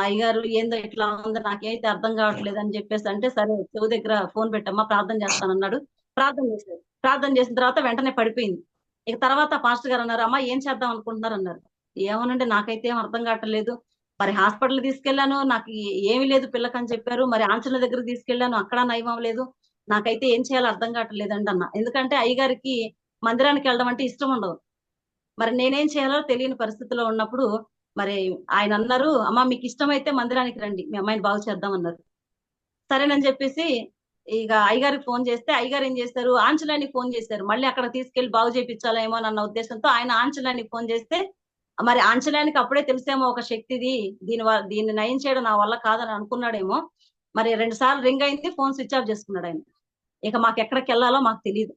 అయ్యగారు ఏందో ఇట్లా ఉంది, నాకైతే అర్థం కావట్లేదు అని చెప్పేసి అంటే సరే చెవు దగ్గర ఫోన్ పెట్టమ్మా ప్రార్థన చేస్తానన్నాడు. ప్రార్థన చేశారు. ప్రార్థన చేసిన తర్వాత వెంటనే పడిపోయింది. ఇక తర్వాత పాస్టర్ గారు అన్నారు, అమ్మా ఏం చేద్దాం అనుకుంటున్నారు అన్నారు. ఏమోనండి నాకైతే ఏం అర్థం కావట్లేదు, మరి హాస్పిటల్ తీసుకెళ్లాను, నాకు ఏమీ లేదు పిల్లకని చెప్పారు, మరి ఆంచల దగ్గర తీసుకెళ్లాను అక్కడ నయం లేదు, నాకైతే ఏం చేయాలో అర్థం కావట్లేదండి అన్న. ఎందుకంటే అయ్యగారికి మందిరానికి వెళ్ళడం అంటే ఇష్టం ఉండదు, మరి నేనేం చేయాలో తెలియని పరిస్థితిలో ఉన్నప్పుడు మరి ఆయన అన్నారు, అమ్మ మీకు ఇష్టమైతే మందిరానికి రండి, మీ అమ్మాయిని బాగు చేద్దాం అన్నారు. సరేనని చెప్పేసి ఇక అయ్యగారికి ఫోన్ చేస్తే అయ్యగారు ఏం చేశారు, ఆంచలానికి ఫోన్ చేశారు, మళ్ళీ అక్కడ తీసుకెళ్లి బాగు చేయించాలేమో అన్న ఉద్దేశంతో ఆయన ఆంచలానికి ఫోన్ చేస్తే మరి ఆంచలానికి అప్పుడే తెలిసేమో ఒక శక్తిది, దీన్ని నయం చేయడం నా వల్ల కాదని అనుకున్నాడేమో. మరి 2 సార్లు రింగ్ అయింది, ఫోన్ స్విచ్ ఆఫ్ చేసుకున్నాడు ఆయన. ఇక మాకు ఎక్కడికి వెళ్ళాలో మాకు తెలియదు.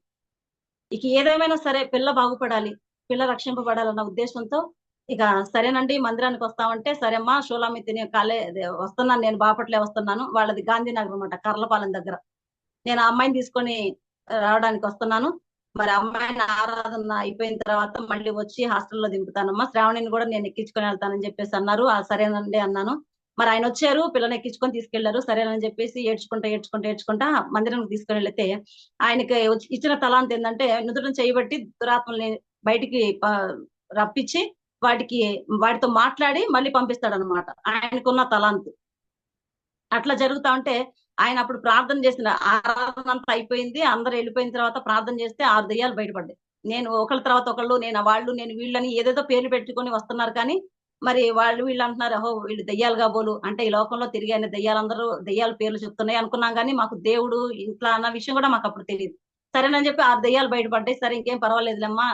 ఇక ఏదేమైనా సరే పిల్ల బాగుపడాలి, పిల్ల రక్షింపబడాలన్న ఉద్దేశంతో ఇక సరేనండి మందిరానికి వస్తామంటే సరేమ్మా షోలామితిని వస్తున్నాను, నేను బాపట్లే వస్తున్నాను, వాళ్ళది గాంధీనగర్ అనమాట కర్లపాలెం దగ్గర, నేను ఆ అమ్మాయిని తీసుకొని రావడానికి వస్తున్నాను, మరి అమ్మాయిని ఆరాధన అయిపోయిన తర్వాత మళ్ళీ వచ్చి హాస్టల్లో దింపుతానమ్మా, శ్రావణిని కూడా నేను ఎక్కించుకొని వెళ్తానని చెప్పేసి అన్నారు. సరేనండి అన్నాను. మరి ఆయన వచ్చారు, పిల్లని ఎక్కించుకొని తీసుకెళ్లారు. సరేనని చెప్పేసి ఏడ్చుకుంటా మందిరానికి తీసుకొని వెళ్తే ఆయనకి ఇచ్చిన తలాంత ఏంటంటే నుదుటిని చేయబట్టి దురాత్మల్ని బయటికి రప్పించి వాటితో మాట్లాడి మళ్ళీ పంపిస్తాడు అనమాట, ఆయనకున్న తలాంతు. అట్లా జరుగుతా ఉంటే ఆయన అప్పుడు ప్రార్థన చేసిన ఆరాధన అంతా అయిపోయింది, అందరు వెళ్ళిపోయిన తర్వాత ప్రార్థన చేస్తే 6 దెయ్యాలు బయటపడ్డాయి. నేను ఒకళ్ళ తర్వాత ఒకళ్ళు, నేను వీళ్ళని ఏదేదో పేర్లు పెట్టుకొని వస్తున్నారు, కానీ మరి వీళ్ళు అంటున్నారు, ఓహో వీళ్ళు దెయ్యాలు కాబోలు అంటే ఈ లోకంలో తిరిగిన దెయ్యాలందరూ దెయ్యాల పేర్లు చెప్తున్నాయి అనుకున్నాం, కానీ మాకు దేవుడు ఇట్లా అన్న విషయం కూడా మాకు అప్పుడు తెలియదు. సరేనని చెప్పి 6 దెయ్యాలు బయటపడ్డాయి. సరే ఇంకేం పర్వాలేదులేమ్మా,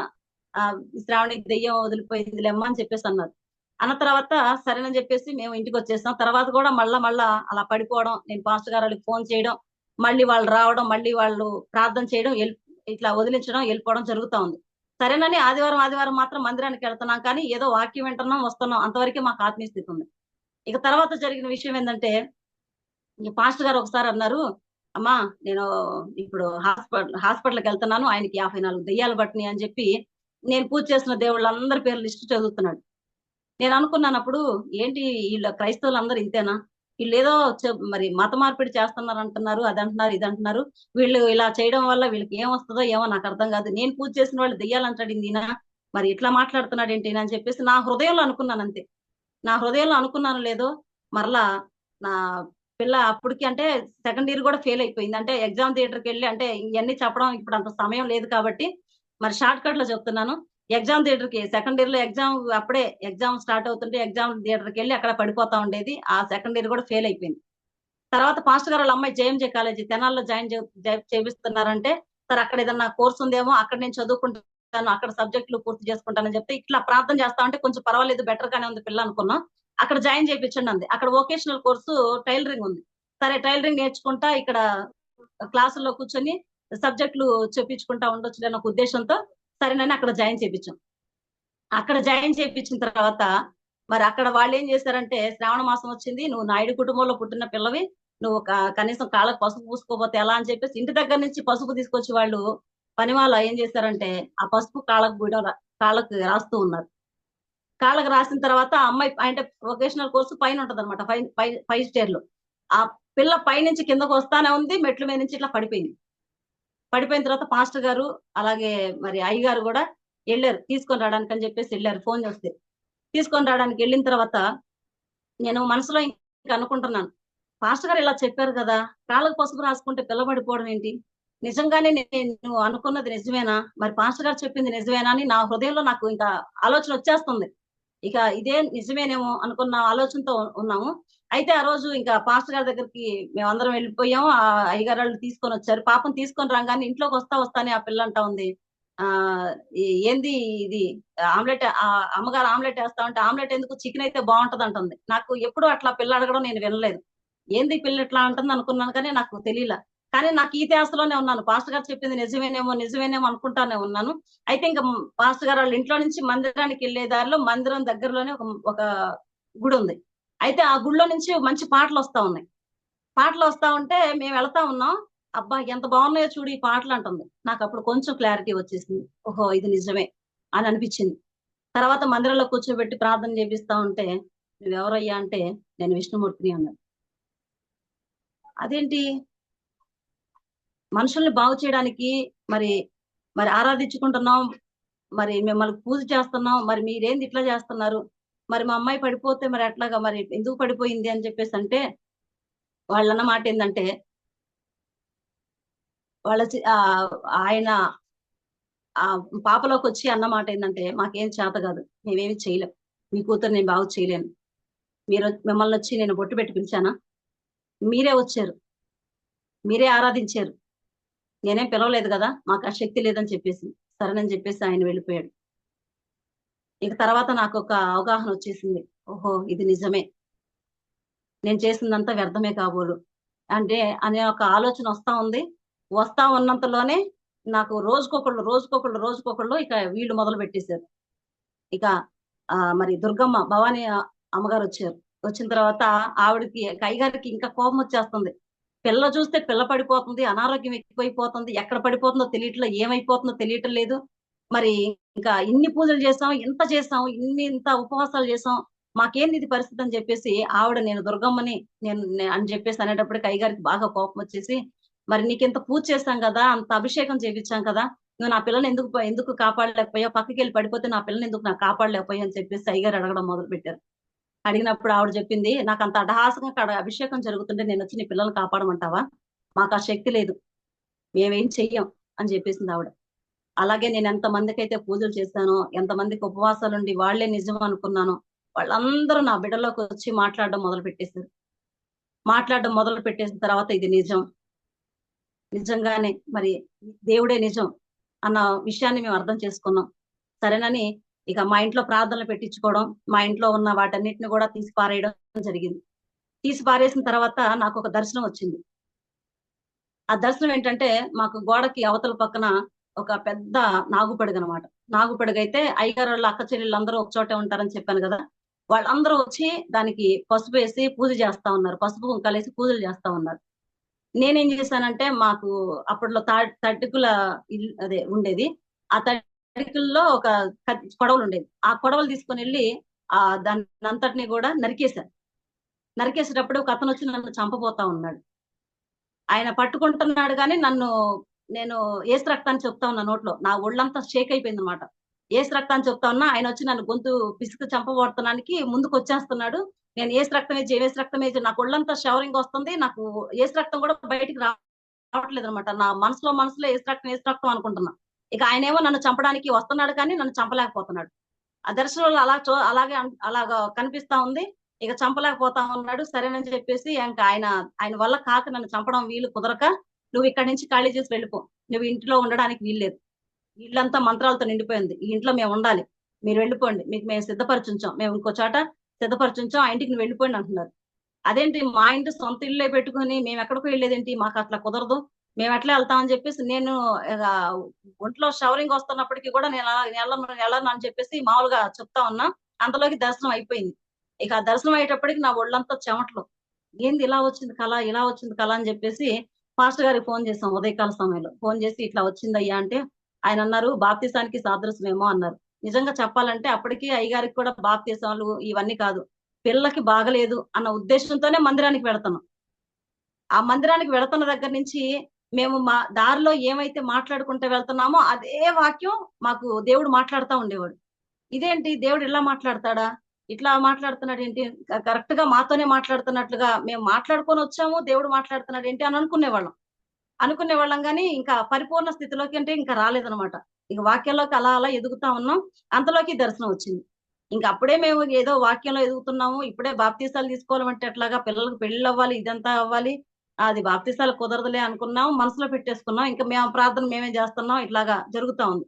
శ్రావణికి దెయ్యం వదిలిపోయిందిలేమ్మా అని చెప్పేసి అన్నారు. అన్న తర్వాత సరేనని చెప్పేసి మేము ఇంటికి వచ్చేసాం. తర్వాత కూడా మళ్ళా అలా పడిపోవడం, నేను పాస్టర్ గారు వాళ్ళకి ఫోన్ చేయడం, మళ్ళీ వాళ్ళు రావడం, మళ్ళీ వాళ్ళు ప్రార్థన చేయడం, ఇట్లా వదిలించడం, వెళ్ళిపోవడం జరుగుతా ఉంది. సరేనని ఆదివారం మాత్రం మందిరానికి వెళ్తున్నాం, కానీ ఏదో వాక్యం వింటున్నాం వస్తున్నాం, అంతవరకే మాకు ఆత్మీయ స్థితి ఉంది. ఇక తర్వాత జరిగిన విషయం ఏంటంటే పాస్టర్ గారు ఒకసారి అన్నారు, అమ్మా నేను ఇప్పుడు హాస్పిటల్కి వెళ్తున్నాను, ఆయనకి 54 దెయ్యాలు పట్టినాయి అని చెప్పి నేను పూజ చేసిన దేవుళ్ళందరి పేర్లు లిస్టు చదువుతున్నాడు. నేను అనుకున్నాను అప్పుడు, ఏంటి వీళ్ళ క్రైస్తవులు అందరూ ఇంతేనా, వీళ్ళు ఏదో మరి మత మార్పిడి చేస్తున్నారు అంటున్నారు, అది అంటున్నారు ఇది అంటున్నారు, వీళ్ళు ఇలా చేయడం వల్ల వీళ్ళకి ఏం వస్తుందో ఏమో నాకు అర్థం కాదు, నేను పూజ చేసిన వాళ్ళు దెయ్యాలంటాడు ఈయన, మరి ఇట్లా మాట్లాడుతున్నాడు ఏంటి అని చెప్పేసి నా హృదయంలో అనుకున్నాను అంతే. నా హృదయంలో అనుకున్నాను లేదో మరలా నా పిల్ల అప్పటికి అంటే సెకండ్ ఇయర్ కూడా ఫెయిల్ అయిపోయింది, అంటే ఎగ్జామ్ థియేటర్కి వెళ్ళి, అంటే ఇవన్నీ చెప్పడం ఇప్పుడు అంత సమయం లేదు కాబట్టి మరి షార్ట్ కట్ లో చెప్తున్నాను. ఎగ్జామ్ థియేటర్ కి సెకండ్ ఇయర్ లో అప్పుడే ఎగ్జామ్ స్టార్ట్ అవుతుంటే ఎగ్జామ్ థియేటర్కి వెళ్ళి అక్కడ పడిపోతా ఉండేది. ఆ సెకండ్ ఇయర్ కూడా ఫెయిల్ అయిపోయింది. తర్వాత పాస్టర్ గారు వాళ్ళ అమ్మాయి జేఎంజే కాలేజీ తెనాల్లో జాయిన్ చేపిస్తున్నారంటే సార్ అక్కడ ఏదన్నా కోర్స్ ఉందేమో, అక్కడ నేను చదువుకుంటాను, అక్కడ సబ్జెక్టులు పూర్తి చేసుకుంటానని చెప్తే ఇట్లా ప్రార్థన చేస్తా ఉంటే కొంచెం పర్వాలేదు బెటర్ గానే ఉంది పిల్ల అనుకున్నాం. అక్కడ జాయిన్ చేయించండి అంది. అక్కడ వొకేషనల్ కోర్సు టైలరింగ్ ఉంది. సరే టైలరింగ్ నేర్చుకుంటా ఇక్కడ క్లాసుల్లో కూర్చొని సబ్జెక్టులు చెప్పించుకుంటా ఉండొచ్చు అనే ఒక ఉద్దేశంతో సరేనని అక్కడ జాయిన్ చేయించాం. అక్కడ జాయిన్ చేయించిన తర్వాత మరి అక్కడ వాళ్ళు ఏం చేశారంటే, శ్రావణ మాసం వచ్చింది, నువ్వు నాయుడు కుటుంబంలో పుట్టిన పిల్లవి, నువ్వు కనీసం కాళ్ళకు పసుపు పూసుకోపోతే ఎలా అని చెప్పేసి ఇంటి దగ్గర నుంచి పసుపు తీసుకొచ్చి వాళ్ళు పని వాళ్ళు ఏం చేశారంటే ఆ పసుపు కాళ్ళకు రాస్తూ ఉన్నారు. కాళ్ళకు రాసిన తర్వాత అమ్మాయి అంటే వొకేషనల్ కోర్సు పైన ఉంటది అనమాట, 5 స్టేర్లు. ఆ పిల్ల పైనుంచి కిందకు వస్తానే ఉంది, మెట్ల మీద నుంచి ఇట్లా పడిపోయింది. పడిపోయిన తర్వాత పాస్టర్ గారు అలాగే మరి అయ్య గారు కూడా వెళ్ళారు తీసుకొని రావడానికి అని చెప్పేసి వెళ్ళారు, ఫోన్ చేస్తే. తీసుకొని రావడానికి వెళ్ళిన తర్వాత నేను మనసులో ఇంకా అనుకుంటున్నాను, పాస్టర్ గారు ఇలా చెప్పారు కదా, కాళ్ళకు పసుపు రాసుకుంటే పిల్ల పడిపోవడం ఏంటి, నిజంగానే నేను అనుకున్నది నిజమేనా, మరి పాస్టర్ గారు చెప్పింది నిజమేనా అని నా హృదయంలో నాకు ఇంకా ఆలోచన వచ్చేస్తుంది. ఇక ఇదే నిజమేనేమో అనుకున్న ఆలోచనతో ఉన్నాము. అయితే ఆ రోజు ఇంకా పాస్టర్ గారి దగ్గరికి మేమందరం వెళ్ళిపోయాము. ఆ అయ్యగారు వాళ్ళు తీసుకొని వచ్చారు. పాపం తీసుకొని రాగానే ఇంట్లోకి వస్తానే ఆ పిల్ల అంటా ఉంది, ఆ ఏంది ఇది ఆమ్లెట్, అమ్మగారు ఆమ్లెట్ వేస్తా ఉంటే ఆమ్లెట్ ఎందుకు, చికెన్ అయితే బాగుంటది అంటుంది. నాకు ఎప్పుడు అట్లా పిల్ల అడగడం నేను వినలేదు. ఏంది పిల్ల ఇట్లా అంటుంది అనుకున్నాను కానీ నాకు తెలియలా. కానీ నాకు ఈ ధ్యాసలోనే ఉన్నాను, పాస్టర్ గారు చెప్పింది నిజమేనేమో అనుకుంటానే ఉన్నాను. అయితే ఇంకా పాస్టర్ గారు వాళ్ళ ఇంట్లో నుంచి మందిరానికి వెళ్లే దారిలో మందిరం దగ్గరలోనే ఒక గుడి ఉంది. అయితే ఆ గుడిలో నుంచి మంచి పాటలు వస్తా ఉన్నాయి. పాటలు వస్తా ఉంటే మేము వెళ్తా ఉన్నాం. అబ్బా ఎంత బాగున్నాయో చూడు ఈ పాటలు అంటుంది. నాకు అప్పుడు కొంచెం క్లారిటీ వచ్చేసింది, ఓహో ఇది నిజమే అని అనిపించింది. తర్వాత మందిరంలో కూర్చోబెట్టి ప్రార్థన చేపిస్తా ఉంటే, నువ్వెవరయ్యా అంటే, నేను విష్ణుమూర్తిని అన్నాడు. అదేంటి, మనుషుల్ని బాగు చేయడానికి మరి మరి ఆరాధించుకుంటున్నాం, మరి మిమ్మల్ని పూజ చేస్తున్నాం, మరి మీరేంది ఇట్లా చేస్తున్నారు, మరి మా అమ్మాయి పడిపోతే మరి అట్లాగా, మరి ఎందుకు పడిపోయింది అని చెప్పేసి అంటే, వాళ్ళన్న మాట ఏంటంటే, వాళ్ళ ఆయన ఆ పాపలోకి వచ్చి అన్న మాట ఏంటంటే, మాకేం చేత కాదు, మేమేమి చేయలేం, మీ కూతురు నేను బాగు చేయలేను, మిమ్మల్ని వచ్చి నేను బొట్టు పెట్టి పిలిచానా, మీరే వచ్చారు, మీరే ఆరాధించారు, నేనేం పిలవలేదు కదా, మాకు ఆ శక్తి లేదని చెప్పేసి సరేనని చెప్పేసి ఆయన వెళ్ళిపోయాడు. ఇక తర్వాత నాకు ఒక అవగాహన వచ్చేసింది, ఓహో ఇది నిజమే, నేను చేసిందంతా వ్యర్థమే కాబోలు అంటే అనే ఒక ఆలోచన వస్తా ఉన్నంతలోనే నాకు రోజుకొకళ్ళు ఇక వీళ్ళు మొదలు పెట్టేశారు. ఇక మరి దుర్గమ్మ భవానీ అమ్మగారు వచ్చారు. వచ్చిన తర్వాత ఆవిడకి కైగారికి ఇంకా కోపం వచ్చేస్తుంది. పిల్ల చూస్తే పిల్ల పడిపోతుంది, అనారోగ్యం ఎక్కువైపోతుంది, ఎక్కడ పడిపోతుందో తెలియట్లేదు, ఏమైపోతుందో తెలియటం లేదు. మరి ఇంకా ఇన్ని పూజలు చేసాం, ఇంత ఉపవాసాలు చేసాం, మాకేంది ఇది పరిస్థితి అని చెప్పేసి ఆవిడ నేను దుర్గమ్మని అని చెప్పేసి అనేటప్పటికి అయ్యగారికి బాగా కోపం వచ్చేసి, మరి నీకింత పూజ చేశాం కదా, అంత అభిషేకం చేపించాం కదా, నువ్వు నా పిల్లని ఎందుకు కాపాడలేకపోయావు, పక్కకి వెళ్ళి పడిపోతే నా పిల్లని ఎందుకు నాకు కాపాడలేకపోయావు అని చెప్పేసి అయ్యగారు అడగడం మొదలు పెట్టారు. అడిగినప్పుడు ఆవిడ చెప్పింది, నాకు అంత అటహాసంగా అక్కడ అభిషేకం జరుగుతుంటే నేను వచ్చి నీ పిల్లల్ని కాపాడమంటావా, మాకు ఆ శక్తి లేదు, మేమేం చెయ్యం అని చెప్పేసింది ఆవిడ. అలాగే నేను ఎంతమందికి అయితే పూజలు చేశానో, ఎంతమందికి ఉపవాసాలుండి వాళ్లే నిజం అనుకున్నానో, వాళ్ళందరూ నా బిడ్డలోకి వచ్చి మాట్లాడడం మొదలు పెట్టేసిన తర్వాత ఇది నిజం, నిజంగానే మరి దేవుడే నిజం అన్న విషయాన్ని మేము అర్థం చేసుకున్నాం. సరేనని ఇక మా ఇంట్లో ప్రార్థనలు పెట్టించుకోవడం, మా ఇంట్లో ఉన్న వాటన్నిటిని కూడా తీసి పారేయడం జరిగింది. తీసి పారేసిన తర్వాత నాకు ఒక దర్శనం వచ్చింది. ఆ దర్శనం ఏంటంటే, మాకు గోడకి అవతల పక్కన ఒక పెద్ద నాగుపడుగు అనమాట. నాగుపడుగైతే అయ్యగారు వాళ్ళ అక్క చెల్లెళ్ళు అందరూ ఒక చోటే ఉంటారని చెప్పాను కదా, వాళ్ళందరూ వచ్చి దానికి పసుపు వేసి పూజ చేస్తా ఉన్నారు, పసుపు కుంకాలేసి పూజలు చేస్తా ఉన్నారు. నేనేం చేశానంటే, మాకు అప్పట్లో తడికుల ఇల్లు అదే ఉండేది, ఆ తడికుల్లో ఒక కొడవలు ఉండేది, ఆ కొడవలు తీసుకొని వెళ్ళి దాని అంతటిని కూడా నరికేశాను. నరికేసేటప్పుడు ఒక అతను వచ్చి నన్ను చంపబోతా ఉన్నాడు. ఆయన పట్టుకుంటున్నాడు కానీ నేను ఏసు రక్తాన్ని చెప్తా ఉన్నా, నోట్లో నా ఒళ్ళంతా షేక్ అయిపోయింది అనమాట. ఏసు రక్తాన్ని చెప్తా ఉన్నా, ఆయన వచ్చి నన్ను గొంతు పిసుకు చంపబోతున్నానికి ముందుకు వచ్చేస్తున్నాడు. నేను ఏసు రక్తం వేసి నాకు ఒళ్ళంతా షవరింగ్ వస్తుంది, నాకు ఏసు రక్తం కూడా బయటికి రావట్లేదు అనమాట. నా మనసులో ఏసు రక్తం అనుకుంటున్నా. ఇక ఆయనేమో నన్ను చంపడానికి వస్తున్నాడు కానీ నన్ను చంపలేకపోతున్నాడు. ఆ దర్శనంలో అలాగా కనిపిస్తా ఉంది. ఇక చంపలేకపోతా ఉన్నాడు. సరేనని చెప్పేసి ఇంకా ఆయన వల్ల కాక నన్ను చంపడం వీలు కుదరక, నువ్వు ఇక్కడి నుంచి ఖాళీ చేసి వెళ్ళిపో, నువ్వు ఇంట్లో ఉండడానికి వీల్లేదు, ఇల్లంతా మంత్రాలతో నిండిపోయింది, ఈ ఇంట్లో మేము ఉండాలి, మీరు వెళ్ళిపోండి, మీకు మేము సిద్ధపరచుంచాం, మేము ఇంకో చోట సిద్ధపరచుంచాం, ఆ ఇంటికి నువ్వు వెళ్ళిపోయింది అంటున్నారు. అదేంటి మా ఇంటి సొంత ఇల్లే పెట్టుకుని మేము ఎక్కడికో వెళ్ళేదేంటి, మాకు అట్లా కుదరదు, మేము ఎట్లా వెళ్తామని చెప్పేసి నేను ఆ, ఒంట్లో షవరింగ్ వస్తున్నప్పటికీ కూడా నేను వెళ్ళను అని చెప్పేసి మామూలుగా చెప్తా ఉన్నా. అంతలోకి దర్శనం అయిపోయింది. ఇక ఆ దర్శనం అయ్యేటప్పటికి నా ఒళ్ళంతా చెమటలు. ఏంది ఇలా వచ్చింది కళ, ఇలా వచ్చింది కళ అని చెప్పేసి పాస్టర్ గారికి ఫోన్ చేసాం ఉదయకాల సమయంలో. ఫోన్ చేసి ఇట్లా వచ్చిందయ్యా అంటే ఆయన అన్నారు బాప్తిసానికి సాదృశ్యమేమో అన్నారు. నిజంగా చెప్పాలంటే అప్పటికి అయ్యగారికి కూడా బాప్తిసాలు ఇవన్నీ కాదు, పిల్లకి బాగలేదు అన్న ఉద్దేశంతోనే మందిరానికి వెళతాను. ఆ మందిరానికి వెళుతున్న దగ్గర నుంచి మేము మా దారిలో ఏమైతే మాట్లాడుకుంటూ వెళ్తున్నామో అదే వాక్యం మాకు దేవుడు మాట్లాడుతూ ఉండేవాడు. ఇదేంటి దేవుడు ఇలా మాట్లాడతాడా, ఇట్లా మాట్లాడుతున్నాడు ఏంటి, కరెక్ట్ గా మాతోనే మాట్లాడుతున్నట్లుగా మేము మాట్లాడుకొని వచ్చాము, దేవుడు మాట్లాడుతున్నాడు ఏంటి అని అనుకునేవాళ్ళం కానీ ఇంకా పరిపూర్ణ స్థితిలోకి అంటే ఇంకా రాలేదనమాట. ఇక వాక్యంలోకి అలా అలా ఎదుగుతా ఉన్నాం. అంతలోకి దర్శనం వచ్చింది. ఇంకా అప్పుడే మేము ఏదో వాక్యంలో ఎదుగుతున్నాము, ఇప్పుడే బాప్తీసాలు తీసుకోవాలంటే ఎట్లాగా, పిల్లలకు పెళ్లి అవ్వాలి, ఇదంతా అవ్వాలి, అది బాప్తీసాలు కుదరదులే అనుకున్నాం, మనసులో పెట్టేసుకున్నాం. ఇంకా మేము ప్రార్థన మేమే చేస్తున్నాం, ఇట్లాగా జరుగుతా ఉంది.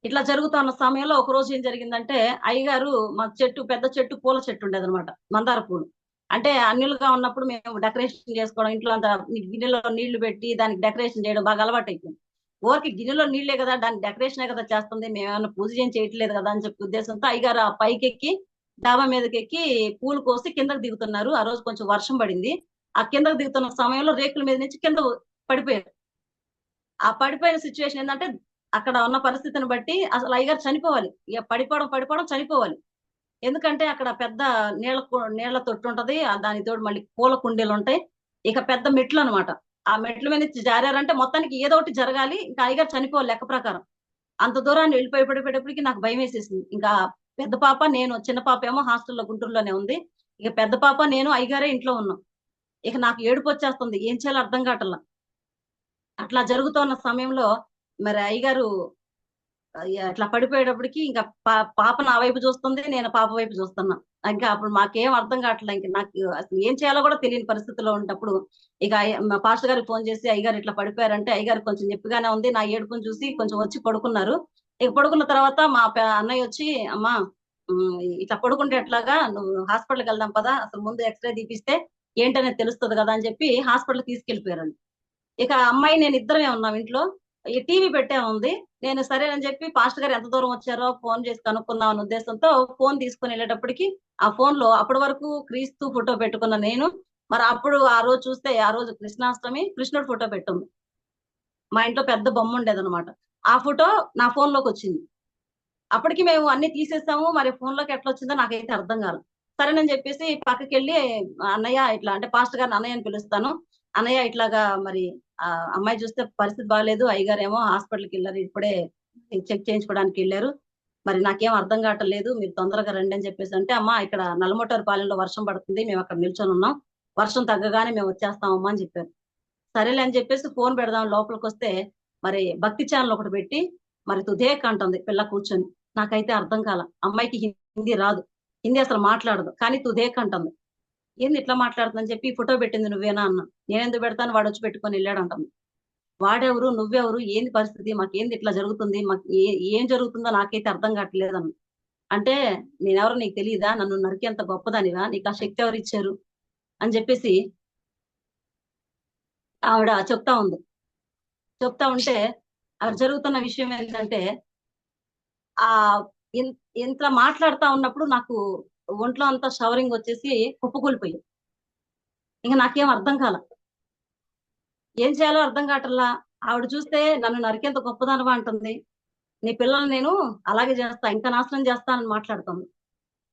ఇట్లా జరుగుతున్న సమయంలో ఒక రోజు ఏం జరిగిందంటే అయ్యగారు మా చెట్టు, పెద్ద చెట్టు, పూల చెట్టు ఉండేది అనమాట, మందార పూలు. అంటే అన్యులుగా ఉన్నప్పుడు మేము డెకరేషన్ చేసుకోవడం, ఇంట్లో అంతా గిన్నెలో నీళ్లు పెట్టి దానికి డెకరేషన్ చేయడం బాగా అలవాటు అయిపోయింది. ఊరికి గిన్నెలో నీళ్లే కదా, దానికి డెకరేషనే కదా చేస్తుంది, మేమేమైనా పూజ ఏం చేయట్లేదు కదా అని చెప్పి ఉద్దేశంతో అయ్యగారు ఆ పైకి ఎక్కి డాబా మీదకి ఎక్కి పూలు కోసి కిందకి దిగుతున్నారు. ఆ రోజు కొంచెం వర్షం పడింది. ఆ కిందకి దిగుతున్న సమయంలో రేకుల మీద నుంచి కింద పడిపోయారు. ఆ పడిపోయిన సిచ్యువేషన్ ఏంటంటే అక్కడ ఉన్న పరిస్థితిని బట్టి అసలు అయ్యగారు చనిపోవాలి, ఇక పడిపోవడం పడిపోవడం చనిపోవాలి. ఎందుకంటే అక్కడ పెద్ద నీళ్ల తొట్టు ఉంటది, దాని తోడు మళ్ళీ పూల కుండీలు ఉంటాయి, ఇక పెద్ద మెట్లు అనమాట. ఆ మెట్ల మీద నుంచి జారారంటే మొత్తానికి ఏదో ఒకటి జరగాలి, ఇంకా అయ్యగారు చనిపోవాలి లెక్క ప్రకారం. అంత దూరాన్ని వెళ్ళిపోయి పడిపోయేటప్పటికి నాకు భయం వేసేసింది. ఇంకా పెద్ద పాప నేను, చిన్న పాప ఏమో హాస్టల్లో గుంటూరులోనే ఉంది. ఇక పెద్ద పాప నేను అయ్యగారే ఇంట్లో ఉన్నాం. ఇక నాకు ఏడుపు వచ్చేస్తుంది, ఏం చేయాలో అర్థం కావట్లా. అట్లా జరుగుతున్న సమయంలో మరి అయ్యగారు అట్లా పడిపోయేటప్పటికి ఇంకా పాప నా వైపు చూస్తుంది, నేను పాప వైపు చూస్తున్నా. ఇంకా అప్పుడు మాకేం అర్థం కావట్లేదు, ఇంకా నాకు అసలు ఏం చేయాలో కూడా తెలియని పరిస్థితిలో ఉన్నప్పుడు ఇక మా పాస్టర్ గారికి ఫోన్ చేసి అయ్యగారు ఇట్లా పడిపోయారంటే అయ్యగారు కొంచెం నొప్పిగానే ఉంది, నా ఏడుపుని చూసి కొంచెం వచ్చి పడుకున్నారు. ఇక పడుకున్న తర్వాత మా అన్నయ్య వచ్చి అమ్మా ఇట్లా పడుకుంటే ఎట్లాగా, నువ్వు హాస్పిటల్కి వెళ్దాం పదా, అసలు ముందు ఎక్స్రే తీపిస్తే ఏంటనేది తెలుస్తుంది కదా అని చెప్పి హాస్పిటల్ తీసుకెళ్లిపోయారండి. ఇక అమ్మాయి నేను ఇద్దరమే ఉన్నాం ఇంట్లో. ఈ టీవీ పెట్టే ఉంది. నేను సరేనని చెప్పి పాస్టర్ గారు ఎంత దూరం వచ్చారో ఫోన్ చేసి కనుక్కుందాం అనే ఉద్దేశంతో ఫోన్ తీసుకుని వెళ్ళేటప్పటికి ఆ ఫోన్ లో అప్పటి వరకు క్రీస్తు ఫోటో పెట్టుకున్న నేను, మరి అప్పుడు ఆ రోజు చూస్తే ఆ రోజు కృష్ణాష్టమి, కృష్ణుడు ఫోటో పెట్టుంది. మా ఇంట్లో పెద్ద బొమ్మ ఉండేది అనమాట. ఆ ఫోటో నా ఫోన్ లోకి వచ్చింది. అప్పటికి మేము అన్ని తీసేసాము, మరి ఫోన్ లోకి ఎట్లా వచ్చిందో నాకైతే అర్థం కాదు. సరేనని చెప్పేసి పక్కకి వెళ్ళి అన్నయ్య ఇట్లా, అంటే పాస్టర్ గారిని అన్నయ్య అని పిలుస్తాను, అన్నయ్య ఇట్లాగా మరి ఆ అమ్మాయి చూస్తే పరిస్థితి బాగాలేదు, అయ్యగారు ఏమో హాస్పిటల్కి వెళ్ళారు, ఇప్పుడే చెక్ చేయించుకోవడానికి వెళ్ళారు, మరి నాకేం అర్థం కావట్లేదు, మీరు తొందరగా రండి అని చెప్పేసి అంటే, అమ్మా ఇక్కడ నల్లమోటారు పాలెంలో వర్షం పడుతుంది, మేము అక్కడ నిల్చొని ఉన్నాం, వర్షం తగ్గగానే మేము వచ్చేస్తామమ్మా అని చెప్పారు. సరేలే అని చెప్పేసి ఫోన్ పెడదాం లోపలికి వస్తే మరి భక్తి ఛానల్ ఒకటి పెట్టి మరి తుదేక్ అంటుంది పిల్ల కూర్చొని. నాకైతే అర్థం కాల, అమ్మాయికి హిందీ రాదు, హిందీ అసలు మాట్లాడదు, కానీ తుదేక్ అంటుంది. ఏంది ఇట్లా మాట్లాడుతుందని చెప్పి ఫోటో పెట్టింది నువ్వేనా అన్న. నేనెందుకు పెడతాను, వాడు వచ్చి పెట్టుకొని వెళ్ళాడు అంటుంది. వాడెవరు, నువ్వెవరు, ఏంది పరిస్థితి, మాకేంది ఇట్లా జరుగుతుంది, మాకు ఏం జరుగుతుందో నాకైతే అర్థం కావట్లేదు అన్న. అంటే నేనెవరో నీకు తెలియదా, నన్ను నరికేంత గొప్పదానివా, నీకు ఆ శక్తి ఎవరు ఇచ్చారు అని చెప్పేసి ఆవిడ చెప్తా ఉంది. చెప్తా ఉంటే అక్కడ జరుగుతున్న విషయం ఏంటంటే ఆ ఇంత మాట్లాడుతా ఉన్నప్పుడు నాకు ఒంట్లో అంతా షవరింగ్ వచ్చేసి కుప్పకూలిపోయింది. ఇంకా నాకేం అర్థం కాల, ఏం చేయాలో అర్థం కావట్లా. ఆవిడ చూస్తే నన్ను నరికేంత గొప్పదనవా అంటుంది, నీ పిల్లలు నేను అలాగే చేస్తా, ఇంకా నాశనం చేస్తానని మాట్లాడుతుంది.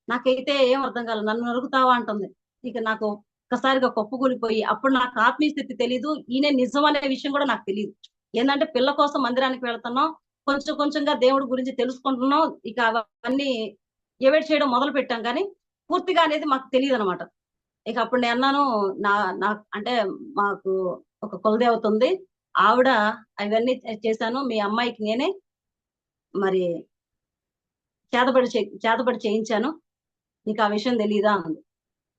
నాకైతే ఏం అర్థం కాల, నన్ను నరుకుతావా అంటుంది. ఇక నాకు ఒక్కసారిగా కుప్పకూలిపోయి, అప్పుడు నాకు ఆత్మీయ స్థితి తెలీదు, ఈయన నిజం అనే విషయం కూడా నాకు తెలియదు. ఏంటంటే పిల్ల కోసం మందిరానికి వెళ్తున్నాం, కొంచెం కొంచెంగా దేవుడి గురించి తెలుసుకుంటున్నాం, ఇక అవన్నీ ఎవేట్ చేయడం మొదలు పెట్టాం, కానీ పూర్తిగా అనేది మాకు తెలియదు అనమాట. ఇక అప్పుడు నేను అన్నాను, నా నా అంటే మాకు ఒక కులదేవత ఉంది, ఆవిడ అవన్నీ చేశాను, మీ అమ్మాయికి నేనే మరి చేతబడి చేయించాను, నీకు ఆ విషయం తెలియదా అంది.